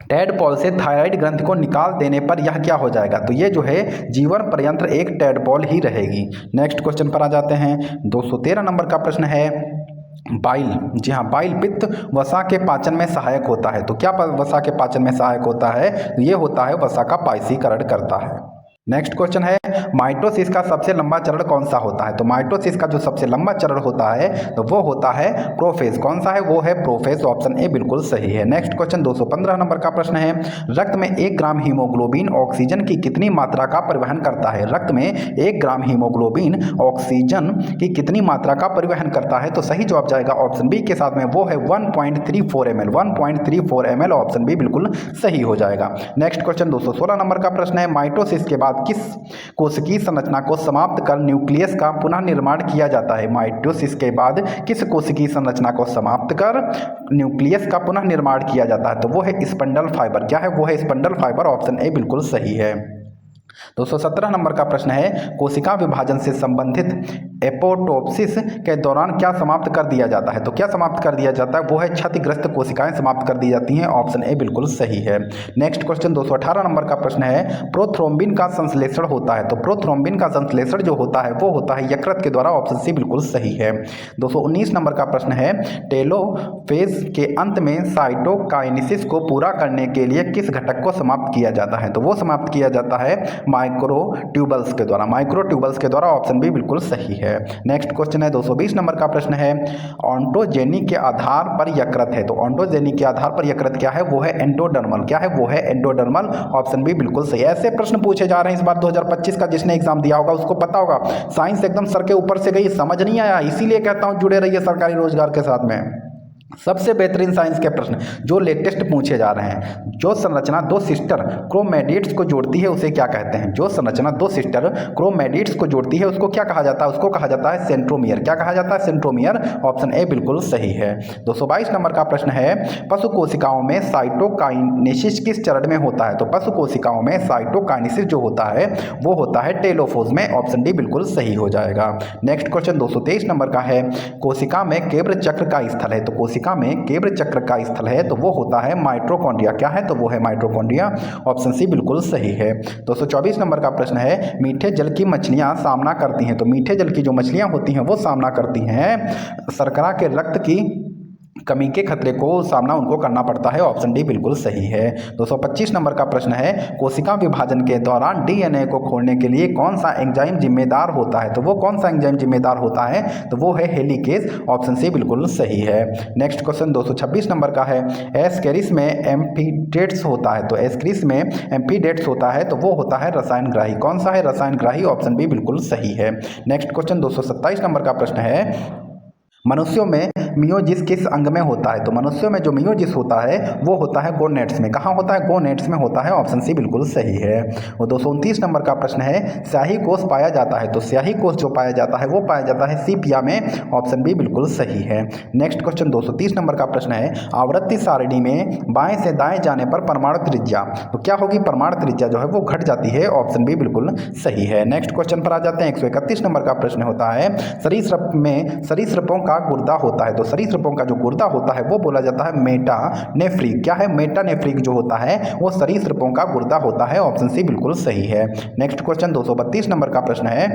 [SPEAKER 1] टैडपॉल से थायराइड ग्रंथि को निकाल देने पर यह क्या हो जाएगा? तो ये जो है जीवन पर्यंत एक टैडपॉल ही रहेगी। नेक्स्ट क्वेश्चन पर आ जाते हैं। 213 नंबर का प्रश्न है बाइल। जी हाँ, बाइल पित्त वसा के पाचन में सहायक होता है। तो क्या वसा के पाचन में सहायक होता है? तो ये होता है वसा का पाइसीकरण करता है। नेक्स्ट क्वेश्चन है, माइटोसिस का सबसे लंबा चरण कौन सा होता है? तो माइटोसिस का जो सबसे लंबा चरण होता है तो वो होता है प्रोफेज। कौन सा है? वो है प्रोफेज। ऑप्शन ए बिल्कुल सही है। नेक्स्ट क्वेश्चन 215 नंबर का प्रश्न है, रक्त में 1 ग्राम हीमोग्लोबिन ऑक्सीजन की कितनी मात्रा का परिवहन करता है? रक्त में 1 ग्राम हीमोग्लोबिन ऑक्सीजन की कितनी मात्रा का परिवहन करता है? तो सही जवाब जाएगा ऑप्शन बी के साथ में, वो है 1.34 ml। 1.34 ml ऑप्शन बी बिल्कुल सही हो जाएगा। नेक्स्ट क्वेश्चन 216 नंबर का प्रश्न है, माइटोसिस के बाद किस कोशिकीय संरचना को समाप्त कर न्यूक्लियस का पुनः निर्माण किया जाता है? माइटोसिस के बाद किस कोशिकीय संरचना को समाप्त कर न्यूक्लियस का पुनः निर्माण किया जाता है? तो वो है स्पंडल फाइबर। क्या है? वो है स्पंडल फाइबर। ऑप्शन ए बिल्कुल सही है। 217 नंबर का प्रश्न है, कोशिका विभाजन से संबंधित एपोटोप्सिस के दौरान क्या समाप्त कर दिया जाता है? तो क्या समाप्त कर दिया जाता है? वो है क्षतिग्रस्त कोशिकाएं समाप्त कर दी जाती हैं। ऑप्शन ए बिल्कुल सही है। नेक्स्ट क्वेश्चन 218 नंबर का प्रश्न है, प्रोथ्रोम्बिन का संश्लेषण होता है। तो प्रोथ्रोम्बिन का संश्लेषण जो होता है वो होता है यकृत के द्वारा। ऑप्शन सी बिल्कुल सही है। 219 नंबर का प्रश्न है, टेलोफेज के अंत में साइटोकाइनेसिस को पूरा करने के लिए किस घटक को समाप्त किया जाता है? तो वो समाप्त किया जाता है माइक्रोट्यूबल्स के द्वारा। माइक्रोट्यूबल्स के द्वारा। ऑप्शन बी बिल्कुल सही है। नेक्स्ट क्वेश्चन है 220 नंबर का प्रश्न है, ऑन्टोजेनी के आधार पर यकृत है। तो ऑन्टोजेनी के आधार पर यकृत क्या है? वो है एंडोडर्मल। क्या है? वो है एंडोडर्मल। ऑप्शन बी बिल्कुल सही है। ऐसे प्रश्न पूछे जा रहे हैं इस बार 2025 का, जिसने एग्जाम दिया होगा उसको पता होगा। साइंस एकदम सर के ऊपर से गई, समझ नहीं आया, इसीलिए कहता हूं जुड़े रहिए सरकारी रोजगार के साथ में। सबसे बेहतरीन साइंस के प्रश्न जो लेटेस्ट पूछे जा रहे हैं। जो संरचना 2 सिस्टर क्रोमैटिड्स को जोड़ती है उसे क्या कहते हैं? जो संरचना 2 सिस्टर क्रोमैटिड्स को जोड़ती है उसको क्या कहा जाता है? उसको कहा जाता है सेंट्रोमियर। क्या कहा जाता है? सेंट्रोमियर। ऑप्शन ए बिल्कुल सही है। 222 नंबर का प्रश्न है, पशु कोशिकाओं में साइटोकाइनेसिस किस चरण में होता है? तो पशु कोशिकाओं में साइटोकाइनेसिस जो होता है वो होता है टेलोफोज में। ऑप्शन डी बिल्कुल सही हो जाएगा। नेक्स्ट क्वेश्चन 223 नंबर का है, कोशिका में केब्र चक्र का स्थल है। तो कोशिका में केब्र चक्र का स्थल है तो वो होता है माइटोकॉन्ड्रिया। क्या है? तो वो है माइटोकॉन्ड्रिया। ऑप्शन सी बिल्कुल सही है। 224 नंबर का प्रश्न है, मीठे जल की मछलियां सामना करती हैं। तो मीठे जल की जो मछलियां होती हैं वो सामना करती हैं शर्करा के रक्त की कमी के खतरे को सामना उनको करना पड़ता है। ऑप्शन डी बिल्कुल सही है। 225 नंबर का प्रश्न है, कोशिका विभाजन के दौरान डीएनए को खोलने के लिए कौन सा एंजाइम जिम्मेदार होता है? तो वो कौन सा एंजाइम जिम्मेदार होता है? तो वो है हेलिकेज। ऑप्शन सी बिल्कुल सही है। नेक्स्ट क्वेश्चन 226 नंबर का है, एस्केरिस में एम्फीडेट्स होता है। तो एस्केरिस में एम्फीडेट्स होता है तो वो होता है रसायनग्राही। कौन सा है? रसायनग्राही। ऑप्शन बी बिल्कुल सही है। नेक्स्ट क्वेश्चन 227 नंबर का प्रश्न है, मनुष्यों में मियोजिस किस अंग में होता है? तो मनुष्यों में जो मियोजिस होता है वो होता है गोनेट्स में। कहाँ होता है? गोनेट्स में होता है। ऑप्शन सी बिल्कुल सही है। और 229 नंबर का प्रश्न है, स्याही कोष पाया जाता है। तो स्याही कोष जो पाया जाता है वो पाया जाता है सीपिया में। ऑप्शन बी बिल्कुल सही है। नेक्स्ट क्वेश्चन 230 नंबर का प्रश्न है, आवर्ती सारणी में बाएं से दाएं जाने पर परमाणु त्रिज्या तो क्या होगी? परमाणु त्रिज्या जो है वो घट जाती है। ऑप्शन बी बिल्कुल सही है। नेक्स्ट क्वेश्चन पर आ जाते हैं। 131 नंबर का प्रश्न होता है, सरीसृप में सरीसृपों का गुर्दा होता है। तो सरीसृपों का जो गुर्दा होता है वो बोला जाता है मेटानेफ्रिक। क्या है? मेटानेफ्रिक जो होता है वो सरीसृपों का गुर्दा होता है। ऑप्शन सी बिल्कुल सही है। नेक्स्ट क्वेश्चन 232 नंबर का प्रश्न है,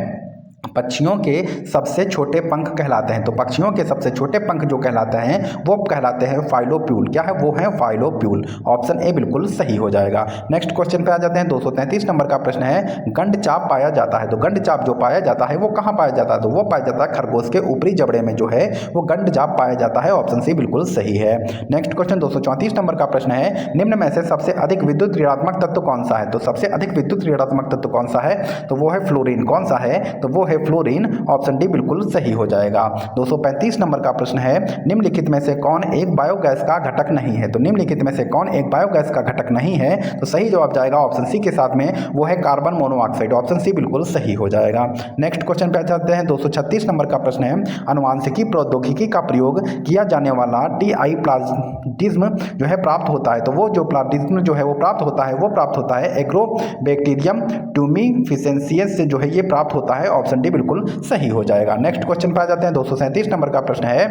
[SPEAKER 1] पक्षियों के सबसे छोटे पंख कहलाते हैं। तो पक्षियों के सबसे छोटे पंख जो कहलाते हैं वो कहलाते हैं फाइलोप्यूल। क्या है? वो है फाइलोप्यूल। ऑप्शन ए बिल्कुल सही हो जाएगा। नेक्स्ट क्वेश्चन पे आ जाते हैं। 233 नंबर का प्रश्न है, गंडचाप पाया जाता है। तो गंडचाप जो पाया जाता है वो कहाँ पाया जाता है? तो वो पाया जाता है खरगोश के ऊपरी जबड़े में जो है वो गंडचाप पाया जाता है। ऑप्शन सी बिल्कुल सही है। नेक्स्ट क्वेश्चन 234 नंबर का प्रश्न है, निम्न में से सबसे अधिक विद्युत ऋणात्मक तत्व कौन सा है? तो सबसे अधिक विद्युत ऋणात्मक तत्व कौन सा है? तो वो है फ्लोरीन। कौन सा है? तो वो है फ्लोरीन। ऑप्शन डी बिल्कुल सही हो जाएगा। 235 नंबर का प्रश्न है, निम्नलिखित में से कौन एक बायोगैस का घटक नहीं है? तो निम्नलिखित में से कौन एक बायोगैस का घटक नहीं है? तो सही जवाब जाएगा ऑप्शन सी के साथ में, वो है कार्बन मोनोऑक्साइड। ऑप्शन सी बिल्कुल सही हो जाएगा। नेक्स्ट क्वेश्चन पे जाते हैं। 236 नंबर का प्रश्न है, अनुवांशिकी प्रौद्योगिकी का प्रयोग किया जाने वाला टीआई प्लाज्मिज्म जो है प्राप्त होता है। तो वो जो प्लाज्मिज्म जो है वो प्राप्त होता है एग्रोबैक्टीरियम ट्यूमिफिसेंसियस से जो है ये प्राप्त होता है। ऑप्शन डी बिल्कुल सही हो जाएगा। नेक्स्ट क्वेश्चन पे आ जाते हैं। 237 नंबर का प्रश्न है,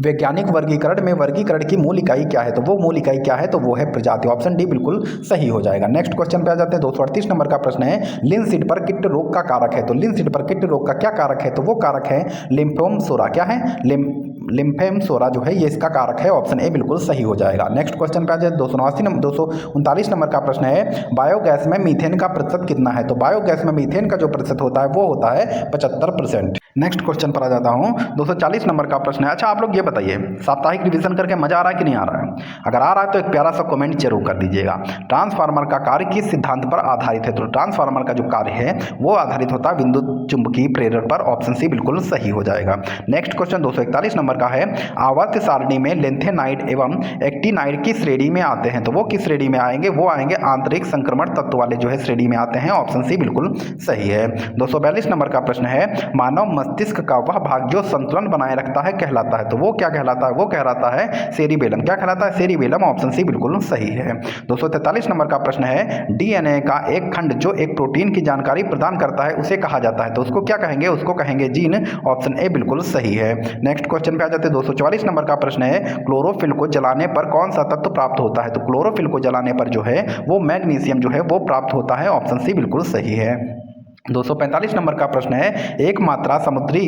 [SPEAKER 1] वैज्ञानिक वर्गीकरण में वर्गीकरण की मूल इकाई क्या है? तो वो मूल इकाई क्या है? तो वो है प्रजाति। ऑप्शन डी बिल्कुल सही हो जाएगा। नेक्स्ट क्वेश्चन पे आ जाते हैं। 238 नंबर का प्रश्न है, लिनसीड पर कीट रोग का कारक है। तो लिनसीड पर कीट रोग का क्या कारक है? तो वो कारक है लिम्फोमसोरा। क्या है? लिम्फेमसोरा जो है ये इसका कारक है। ऑप्शन ए बिल्कुल सही हो जाएगा। नेक्स्ट क्वेश्चन पे आ जाए 239 नंबर का प्रश्न है, बायोगैस में मीथेन का प्रतिशत कितना है? तो बायोगैस में मीथेन का जो प्रतिशत होता है वो होता है 75%। नेक्स्ट क्वेश्चन पर आ जाता हूँ 240 नंबर का प्रश्न है। अच्छा आप लोग ये बताइए, साप्ताहिक रिवीजन करके मजा आ रहा है कि नहीं आ रहा है? अगर आ रहा है तो एक प्यारा सा कमेंट जरूर कर दीजिएगा। ट्रांसफार्मर का कार्य किस सिद्धांत पर आधारित है? तो ट्रांसफार्मर का जो कार्य है वो आधारित होता है विद्युत चुंबकीय प्रेरण पर। ऑप्शन सी बिल्कुल सही हो जाएगा। नेक्स्ट क्वेश्चन 241 नंबर का है, आवर्त सारणी में लेंथेनाइड एवं एक्टिनाइड किस श्रेणी में आते हैं? तो वो किस श्रेणी में आएंगे? वो आएंगे आंतरिक संक्रमण तत्व वाले जो है श्रेणी में आते हैं। ऑप्शन सी बिल्कुल सही है। 242 नंबर का प्रश्न है, मानव मस्तिष्क का वह भाग जो संतुलन बनाए रखता है कहलाता है? तो वो क्या कहलाता है? वो कहलाता है सेरिबेलम। क्या कहलाता है? सेरिबेलम। ऑप्शन सी बिल्कुल सही है। 243 नंबर का प्रश्न है, डीएनए का एक खंड जो एक प्रोटीन की जानकारी प्रदान करता है उसे कहा जाता है? तो उसको क्या कहेंगे? उसको कहेंगे जीन। ऑप्शन ए बिल्कुल सही है। नेक्स्ट क्वेश्चन पे आ जाते हैं 244 नंबर का प्रश्न है, क्लोरोफिल को जलाने पर कौन सा तत्व प्राप्त होता है? तो क्लोरोफिल को जलाने पर जो है वो मैग्नीशियम जो है वो प्राप्त होता है। ऑप्शन सी बिल्कुल सही है। 245 नंबर का प्रश्न है, एक मात्रा समुद्री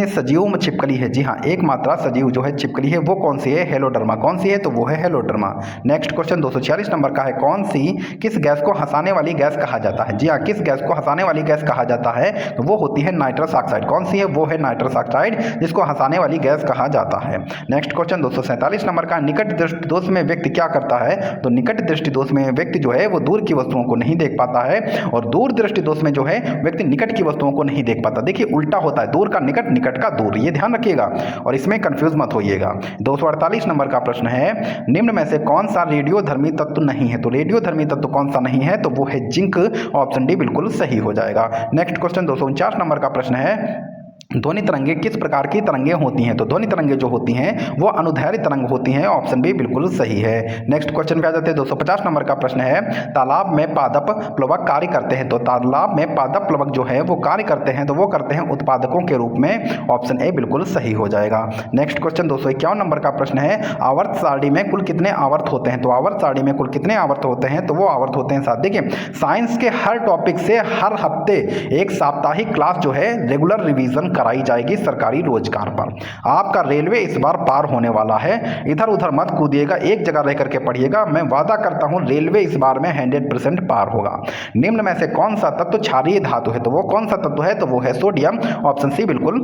[SPEAKER 1] सजीव में छिपकली है। जी हाँ, एक मात्रा सजीव जो है छिपकली है वो कौन सी है? हेलोडर्मा। कौन सी है? तो वो है हेलोडर्मा। नेक्स्ट क्वेश्चन 246 नंबर का है, कौन सी किस गैस को हंसाने वाली गैस कहा जाता है? जी हाँ, किस गैस को हंसाने वाली गैस कहा जाता है? तो वो होती है नाइट्रस ऑक्साइड। कौन सी है? वो है नाइट्रस ऑक्साइड, जिसको हंसाने वाली गैस कहा जाता है। नेक्स्ट क्वेश्चन 247 नंबर का, निकट दृष्टि दोष में व्यक्ति क्या करता है? तो निकट दृष्टि दोष में व्यक्ति जो है वो दूर की वस्तुओं को नहीं देख पाता है, और दूर दृष्टि दोष में जो है व्यक्ति निकट की वस्तुओं को नहीं देख पाता। देखिए उल्टा होता है, दूर का निकट, निकट का दूर, ये ध्यान रखिएगा और इसमें कंफ्यूज मत होइएगा। 248 नंबर का प्रश्न है, निम्न में से कौन सा रेडियोधर्मी तत्व नहीं है? तो रेडियोधर्मी तत्व कौन सा नहीं है? तो वो है जिंक। ऑप्शन डी बिल्कुल सही हो जाएगा। नेक्स्ट क्वेश्चन 249 नंबर का प्रश्न है, ध्वनि तरंगे किस प्रकार की तरंगे होती हैं? तो ध्वनि तरंगे जो होती हैं वो अनुदैर्घ्य तरंग होती हैं। ऑप्शन बी बिल्कुल सही है। नेक्स्ट क्वेश्चन पे आ जाते हैं 250 नंबर का प्रश्न है, तालाब में पादप प्लवक कार्य करते हैं? तो तालाब में पादप प्लवक जो है वो कार्य करते हैं, तो वो करते हैं उत्पादकों के रूप में। ऑप्शन ए बिल्कुल सही हो जाएगा। नेक्स्ट क्वेश्चन 251 नंबर का प्रश्न है, आवर्त सारणी में कुल कितने आवर्त होते हैं? तो आवर्त सारणी में कुल कितने आवर्त होते हैं? तो वो आवर्त होते हैं 7। देखिए साइंस के हर टॉपिक से हर हफ्ते एक साप्ताहिक क्लास जो है रेगुलर रिवीजन कराई जाएगी सरकारी रोजगार पर। आपका रेलवे इस बार पार होने वाला है, इधर उधर मत कूदिएगा, एक जगह रह करके पढ़िएगा। मैं वादा करता हूं रेलवे इस बार में 100% पार होगा। निम्न में से कौन सा तत्व क्षारीय धातु है? तो वो कौन सा तत्व है? तो वो है सोडियम। ऑप्शन सी बिल्कुल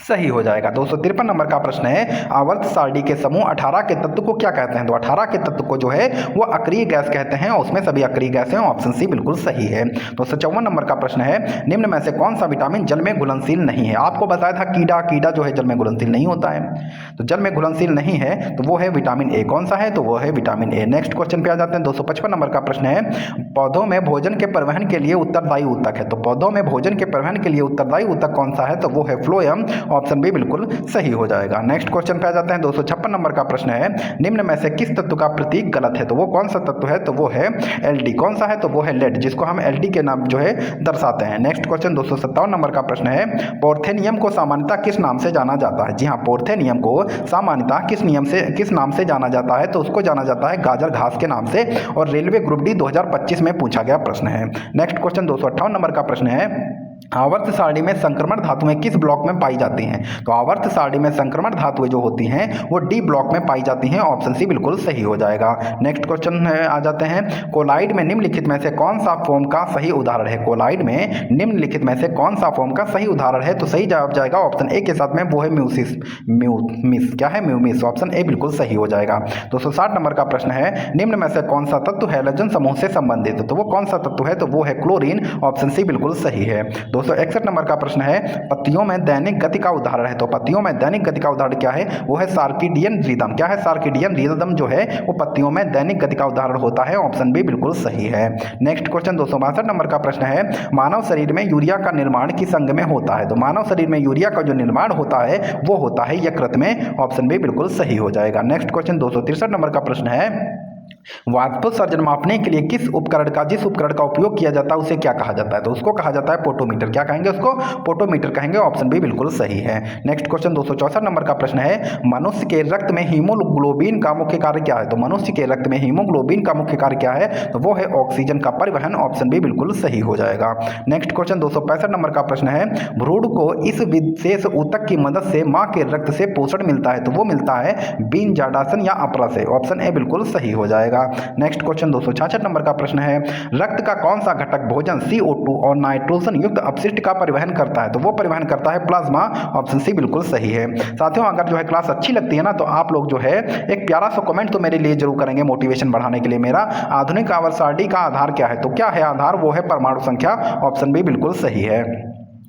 [SPEAKER 1] सही हो जाएगा। 253 नंबर का प्रश्न है, आवर्त सारणी के समूह 18 के तत्व को क्या कहते हैं? तो 18 के तत्व को जो है वो अक्रिय गैस कहते हैं, उसमें सभी अक्रिय गैस हैं। ऑप्शन सी बिल्कुल सही है। 254 नंबर का प्रश्न है, निम्न में से कौन सा विटामिन जल में घुलनशील नहीं है? आपको बताया था कीड़ा जो है जल में घुलनशील नहीं होता है, तो जल में घुलनशील नहीं है तो वो है विटामिन ए। कौन सा है? तो वो है विटामिन ए। नेक्स्ट क्वेश्चन पे आ जाते हैं 255 नंबर का प्रश्न है, पौधों में भोजन के परिवहन के लिए उत्तरदायी ऊतक है? तो पौधों में भोजन के परिवहन के लिए उत्तरदायी ऊतक कौन सा है? तो वो है फ्लोएम। ऑप्शन बी बिल्कुल सही हो जाएगा। नेक्स्ट क्वेश्चन पे आ जाते हैं 256 नंबर का प्रश्न है, निम्न में से किस तत्व का प्रतीक गलत है? तो वो कौन सा तत्व है? तो वो है एलडी। कौन सा है? तो वो है लेड, जिसको हम एलडी के नाम जो है दर्शाते हैं। नेक्स्ट क्वेश्चन 257 नंबर का प्रश्न है, पोर्थेनियम को सामान्यतः किस नाम से जाना जाता है? जी हाँ, पोर्थेनियम को सामान्यतः किस नाम से जाना जाता है? तो उसको जाना जाता है गाजर घास के नाम से, और रेलवे ग्रुप डी 2025 में पूछा गया प्रश्न है। नेक्स्ट क्वेश्चन 258 नंबर का प्रश्न है, आवर्त सारणी में संक्रमण धातुएं किस ब्लॉक में पाई जाती हैं? तो आवर्त सारणी में संक्रमण धातुएं जो होती हैं वो डी ब्लॉक में पाई जाती हैं। ऑप्शन सी बिल्कुल सही हो जाएगा। नेक्स्ट क्वेश्चन आ जाते हैं, कोलाइड में निम्नलिखित में से कौन सा फॉर्म का सही उदाहरण है? कोलाइड में निम्नलिखित में से कौन सा फॉर्म का सही उदाहरण है? तो सही जवाब जाएगा ऑप्शन ए के साथ में, वो है म्यूमिस। क्या है? म्यूमिस। ऑप्शन ए बिल्कुल सही हो जाएगा। 260 नंबर का प्रश्न है, निम्न में से कौन सा तत्व हैलोजन समूह से संबंधित है? तो वो कौन सा तत्व है? तो वो है क्लोरीन। ऑप्शन सी बिल्कुल सही है। 261 नंबर का प्रश्न है, पत्तियों में दैनिक गति का उदाहरण है? तो पत्तियों में दैनिक गति का उदाहरण क्या है? वो है सार्किडियन रिदम। क्या है? सार्किडियन रिदम जो है वो पत्तियों में दैनिक गति का उदाहरण होता है। ऑप्शन बी बिल्कुल सही है। नेक्स्ट क्वेश्चन 262 नंबर का प्रश्न है, मानव शरीर में यूरिया का निर्माण किस अंग में होता है? तो मानव शरीर में यूरिया का जो निर्माण होता है वो होता है यकृत में। ऑप्शन बी बिल्कुल सही हो जाएगा। नेक्स्ट क्वेश्चन 263 नंबर का प्रश्न है, वाष्पोत्सर्जन मापने के लिए जिस उपकरण का उपयोग किया जाता है उसे क्या कहा जाता है? तो उसको कहा जाता है पोटोमीटर। क्या कहेंगे उसको? पोटोमीटर कहेंगे। ऑप्शन बी बिल्कुल सही है। नेक्स्ट क्वेश्चन 264 नंबर का प्रश्न है, मनुष्य के रक्त में हीमोग्लोबिन का मुख्य कार्य क्या है? तो मनुष्य के रक्त में हीमोग्लोबिन का मुख्य कार्य क्या है? तो वो है ऑक्सीजन का परिवहन। ऑप्शन बी बिल्कुल सही हो जाएगा। नेक्स्ट क्वेश्चन 265 नंबर का प्रश्न है, भ्रूण को इस विशेष ऊतक की मदद से मां के रक्त से पोषण मिलता है, तो वो मिलता है बीजदासन या अपरा से। ऑप्शन ए बिल्कुल सही हो जाएगा। नेक्स्ट क्वेश्चन 266 नंबर का प्रश्न है, रक्त का कौन सा घटक भोजन CO2 और नाइट्रोजन युक्त अपशिष्ट का परिवहन करता है? तो वो परिवहन करता है प्लाज्मा। ऑप्शन सी बिल्कुल सही है। साथियों, अगर जो है क्लास अच्छी लगती है ना, तो आप लोग जो है एक प्यारा सा कमेंट तो मेरे लिए जरूर करेंगे मोटिवेशन बढ़ाने के लिए। मेरा आधुनिक आवर्त का आधार क्या है? तो क्या है आधार? वो है परमाणु संख्या। ऑप्शन बी बिल्कुल सही है।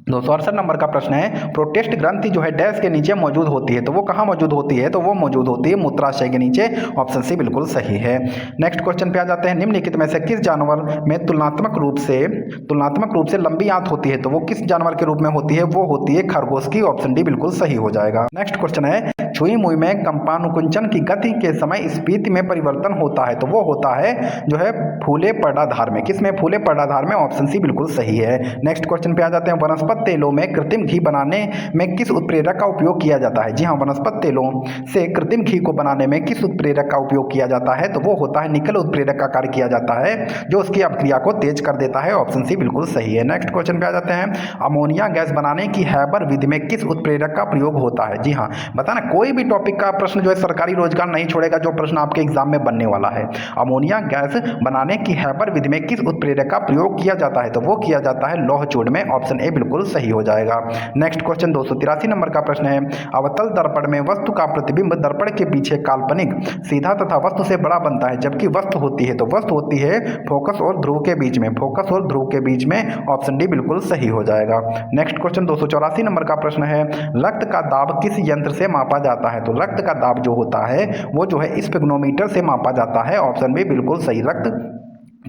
[SPEAKER 1] 268 नंबर का प्रश्न है, प्रोटेस्ट ग्रंथि जो है डैश के नीचे मौजूद होती है, तो वो कहाँ मौजूद होती है? तो वो मौजूद होती है मूत्राशय के नीचे। ऑप्शन सी बिल्कुल सही है। नेक्स्ट क्वेश्चन पे आ जाते हैं, निम्नलिखित में से किस जानवर में तुलनात्मक रूप से लंबी आंत होती है? तो वो किस जानवर के रूप में होती है? वो होती है खरगोश की। ऑप्शन डी बिल्कुल सही हो जाएगा। नेक्स्ट क्वेश्चन है, छुई मुई में कंपानुकुंचन की गति के समय स्फीति में परिवर्तन होता है, तो वो होता है जो है फूले पर्णाधार में। किसमें? फूले पर्णाधार में। ऑप्शन सी बिल्कुल सही है। नेक्स्ट क्वेश्चन पे आ जाते हैं, वनस्पति तेलों में कृत्रिम घी बनाने में किस उत्प्रेरक का उपयोग किया जाता है? जी हाँ, वनस्पति तेलों से कृत्रिम घी को बनाने में किस उत्प्रेरक का उपयोग किया जाता है? तो वो होता है निकल उत्प्रेरक का कार्य किया जाता है, जो उसकी अपक्रिया को तेज कर देता है। ऑप्शन सी बिल्कुल सही है। नेक्स्ट क्वेश्चन पे आ जाते हैं, अमोनिया गैस बनाने की हैबर विधि में किस उत्प्रेरक का प्रयोग होता है? जी हाँ, बताना कोई भी टॉपिक का प्रश्न जो है सरकारी रोजगार नहीं छोड़ेगा, जो प्रश्न आपके एग्जाम में बनने वाला है। अमोनिया गैस बनाने की हैबर विधि में किस उत्प्रेरक का प्रयोग किया जाता है? तो वो किया जाता है लौह चूर्ण में। ऑप्शन ए बिल्कुल सही हो जाएगा। नेक्स्ट क्वेश्चन 283 नंबर का प्रश्न है, अवतल दर्पण में वस्तु का प्रतिबिंब दर्पण के पीछे काल्पनिक सीधा तथा वस्तु से बड़ा बनता है, जबकि वस्तु होती है, तो वस्तु होती है फोकस और ध्रुव के बीच में। फोकस और ध्रुव के बीच में। ऑप्शन डी बिल्कुल सही हो जाएगा। नेक्स्ट क्वेश्चन 284 नंबर का प्रश्न है, रक्त का दाब किस यंत्र से मापा जाता है? तो रक्त का दाब जो होता है वो जो है स्पेग्नोमीटर से मापा जाता है। ऑप्शन बी बिल्कुल सही। रक्त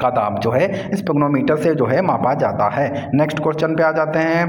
[SPEAKER 1] का दाब जो है स्पेग्नोमीटर से जो है मापा जाता है। नेक्स्ट क्वेश्चन पे आ जाते हैं,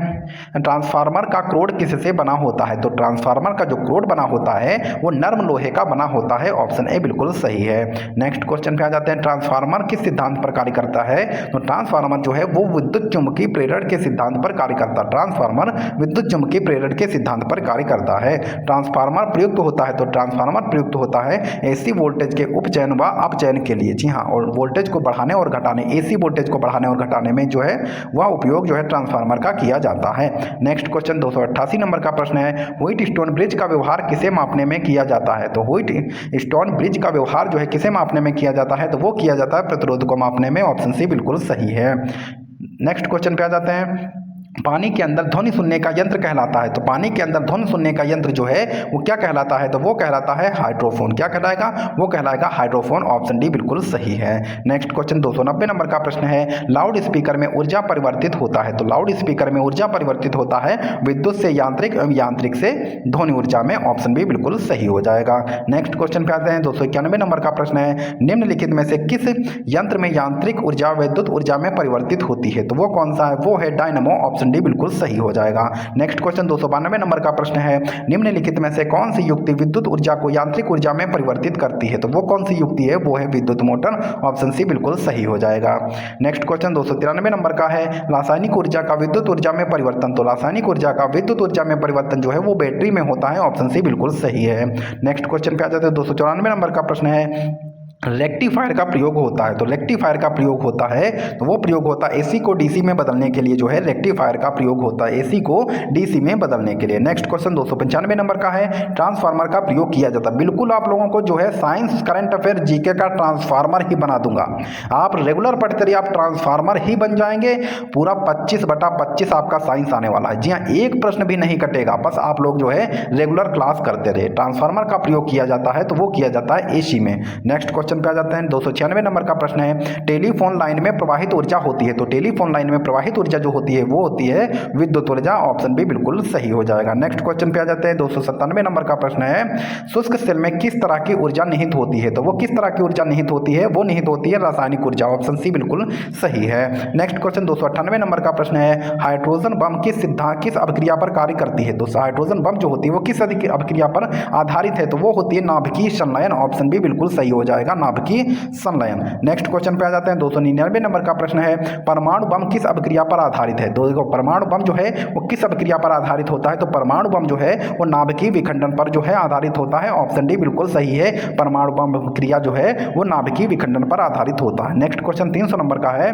[SPEAKER 1] ट्रांसफार्मर का क्रोड किससे बना होता है? तो ट्रांसफार्मर का जो क्रोड बना होता है वो नर्म लोहे का बना होता है। ऑप्शन ए बिल्कुल सही है। नेक्स्ट क्वेश्चन पे आ जाते हैं, ट्रांसफार्मर किस सिद्धांत पर कार्य करता है? तो ट्रांसफार्मर जो है वो विद्युत चुंबकीय प्रेरण के सिद्धांत पर कार्य करता है। ट्रांसफार्मर विद्युत चुंबकीय प्रेरण के सिद्धांत पर कार्य करता है। ट्रांसफार्मर प्रयुक्त होता है, तो ट्रांसफार्मर प्रयुक्त होता है एसी वोल्टेज के उपचयन व अपचयन के लिए। जी हाँ, और वोल्टेज को बढ़ाने और घटाने, एसी वोल्टेज को बढ़ाने और घटाने में जो है वह उपयोग जो है ट्रांसफार्मर का किया जाता है। नेक्स्ट क्वेश्चन 288 नंबर का प्रश्न है, व्हीट स्टोन ब्रिज का व्यवहार किसे मापने में किया जाता है? तो व्हीट स्टोन ब्रिज का व्यवहार जो है किसे मापने में किया जाता है? तो वो किया जाता है प्रतिरोध को मापने में। ऑप्शन सी बिल्कुल सही है। नेक्स्ट क्वेश्चन पे आ जाते हैं, पानी के अंदर ध्वनि सुनने का यंत्र कहलाता है, तो पानी के अंदर ध्वनि सुनने का यंत्र जो है वो क्या कहलाता है? तो वो कहलाता है हाइड्रोफोन। क्या कहलाएगा? वो कहलाएगा हाइड्रोफोन। ऑप्शन डी बिल्कुल सही है। नेक्स्ट क्वेश्चन 290 नंबर का प्रश्न है, लाउड स्पीकर में ऊर्जा परिवर्तित होता है, तो लाउड स्पीकर में ऊर्जा परिवर्तित होता है विद्युत से यांत्रिक एवं यांत्रिक से ध्वनि ऊर्जा में। ऑप्शन बी बिल्कुल सही हो जाएगा। नेक्स्ट क्वेश्चन पे आते हैं, 291 नंबर का प्रश्न है, निम्नलिखित में से किस यंत्र में यांत्रिक ऊर्जा विद्युत ऊर्जा में परिवर्तित होती है? तो वो कौन सा है? वो है डायनामो। ऑप्शन डी बिल्कुल सही हो जाएगा। नेक्स्ट क्वेश्चन 292 नंबर का प्रश्न है, निम्नलिखित में से कौन सी युक्ति विद्युत ऊर्जा को यांत्रिक ऊर्जा में परिवर्तित करती है? तो वो कौन सी युक्ति है? वो है विद्युत मोटर। ऑप्शन सी बिल्कुल सही हो जाएगा। नेक्स्ट क्वेश्चन 293 नंबर का है, रासायनिक ऊर्जा का विद्युत ऊर्जा में परिवर्तन, तो रासायनिक ऊर्जा का विद्युत ऊर्जा में परिवर्तन जो है वो बैटरी में होता है। ऑप्शन सी बिल्कुल सही है। नेक्स्ट क्वेश्चन पे आ जाते हैं, 294 नंबर का प्रश्न है, रेक्टिफायर का प्रयोग होता है, तो रेक्टिफायर का प्रयोग होता है, तो वो प्रयोग होता है एसी को डीसी में बदलने के लिए, जो है रेक्टिफायर का प्रयोग होता है एसी को डीसी में बदलने के लिए। नेक्स्ट क्वेश्चन 295 नंबर का है, ट्रांसफार्मर का प्रयोग किया जाता है। बिल्कुल आप लोगों को जो है साइंस करंट अफेयर जीके का ट्रांसफार्मर ही बना दूंगा। आप रेगुलर पढ़ते रहिए, आप ट्रांसफार्मर ही बन जाएंगे। पूरा 25/25 आपका साइंस आने वाला है। जी हाँ, एक प्रश्न भी नहीं कटेगा, बस आप लोग जो है रेगुलर क्लास करते रहे। ट्रांसफार्मर का प्रयोग किया जाता है, तो वो किया जाता है एसी में। नेक्स्ट क्वेश्चन पे आ जाते हैं, 296 नंबर का प्रश्न है, टेलीफोन लाइन में प्रवाहित ऊर्जा होती है, तो टेलीफोन लाइन में प्रवाहित ऊर्जा जो होती है वो होती है विद्युत ऊर्जा। ऑप्शन बी बिल्कुल सही हो जाएगा। नेक्स्ट क्वेश्चन पे आ जाते हैं, 297 नंबर का प्रश्न है, शुष्क सेल में किस तरह की ऊर्जा निहित होती है? तो वो किस तरह की ऊर्जा निहित होती है? वो निहित होती है रासायनिक ऊर्जा। ऑप्शन सी बिल्कुल सही है। नेक्स्ट क्वेश्चन 298 नंबर का प्रश्न है, हाइड्रोजन बम किस अभिक्रिया पर कार्य करती है? तो हाइड्रोजन बम जो होती है वो किस अभिक्रिया पर आधारित है? तो वो होती है नाभिकीय संलयन। ऑप्शन बी बिल्कुल सही हो जाएगा, नाभिकीय संलयन। नेक्स्ट क्वेश्चन पे आ जाते हैं। 299 नंबर का प्रश्न है, परमाणु बम किस अभिक्रिया पर आधारित है? तो देखो परमाणु बम जो है वो किस अभिक्रिया पर आधारित होता है? तो परमाणु बम जो है वो नाभिकीय विखंडन पर जो है आधारित होता है। ऑप्शन डी बिल्कुल सही है, परमाणु बम अभिक्रिया जो है वो नाभिकीय विखंडन पर आधारित होता है। नेक्स्ट क्वेश्चन 300 नंबर का है,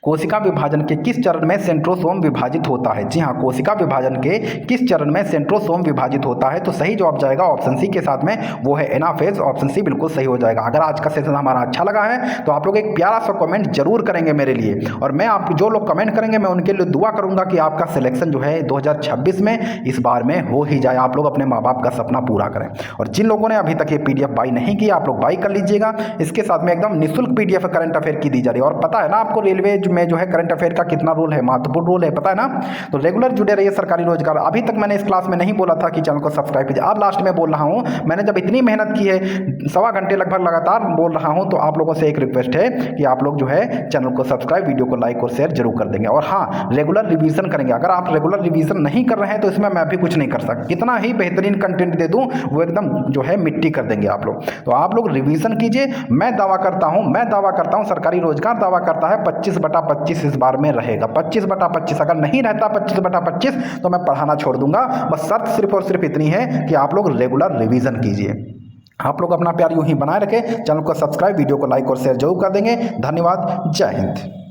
[SPEAKER 1] कोशिका विभाजन के किस चरण में सेंट्रोसोम विभाजित होता है? जी हाँ, कोशिका विभाजन के किस चरण में सेंट्रोसोम विभाजित होता है? तो सही जवाब जाएगा ऑप्शन सी के साथ में, वो है एनाफेज। ऑप्शन सी बिल्कुल सही हो जाएगा। अगर आज का सेशन हमारा अच्छा लगा है तो आप लोग एक प्यारा सा कमेंट जरूर करेंगे मेरे लिए, और मैं आप जो लोग कमेंट करेंगे मैं उनके लिए दुआ करूंगा कि आपका सिलेक्शन जो है 2026 में इस बार में हो ही जाए, आप लोग अपने माँ बाप का सपना पूरा करें। और जिन लोगों ने अभी तक ये PDF बाई नहीं किया आप लोग बाई कर लीजिएगा। इसके साथ में एकदम निःशुल्क PDF करंट अफेयर की दी जा रही है। और पता है ना आपको रेलवे में जो है करंट अफेयर का कितना रोल है, महत्वपूर्ण रोल है, पता है ना? तो रेगुलर जुड़े रहिए सरकारी रोजगार। अभी तक मैंने इस क्लास में नहीं बोला था कि चैनल को सब्सक्राइब कीजिए, अब लास्ट में बोल रहा हूं। मैंने जब इतनी मेहनत की है, 1.25 घंटे लगभग लगातार बोल रहा हूं, तो आप लोगों से एक रिक्वेस्ट है कि आप लोग जो है चैनल को सब्सक्राइब, वीडियो को लाइक और शेयर जरूर कर देंगे। और हाँ, रेगुलर रिवीजन करेंगे। अगर आप रेगुलर रिवीजन नहीं कर रहे हैं तो इसमें मैं भी कुछ नहीं कर सकता, कितना ही बेहतरीन कंटेंट दे दूं वो एकदम जो है मिट्टी कर देंगे आप लोग। तो आप लोग रिवीजन कीजिए। मैं दावा करता हूं सरकारी रोजगार दावा करता है 25/25 इस बार में रहेगा। 25/25 अगर नहीं रहता 25/25 तो मैं पढ़ाना छोड़ दूंगा। बस शर्त सिर्फ और सिर्फ इतनी है कि आप लोग रेगुलर रिवीजन कीजिए। आप लोग अपना प्यार यूं ही बनाए रखें। चैनल को सब्सक्राइब, वीडियो को लाइक और शेयर जरूर कर देंगे। धन्यवाद। जय हिंद।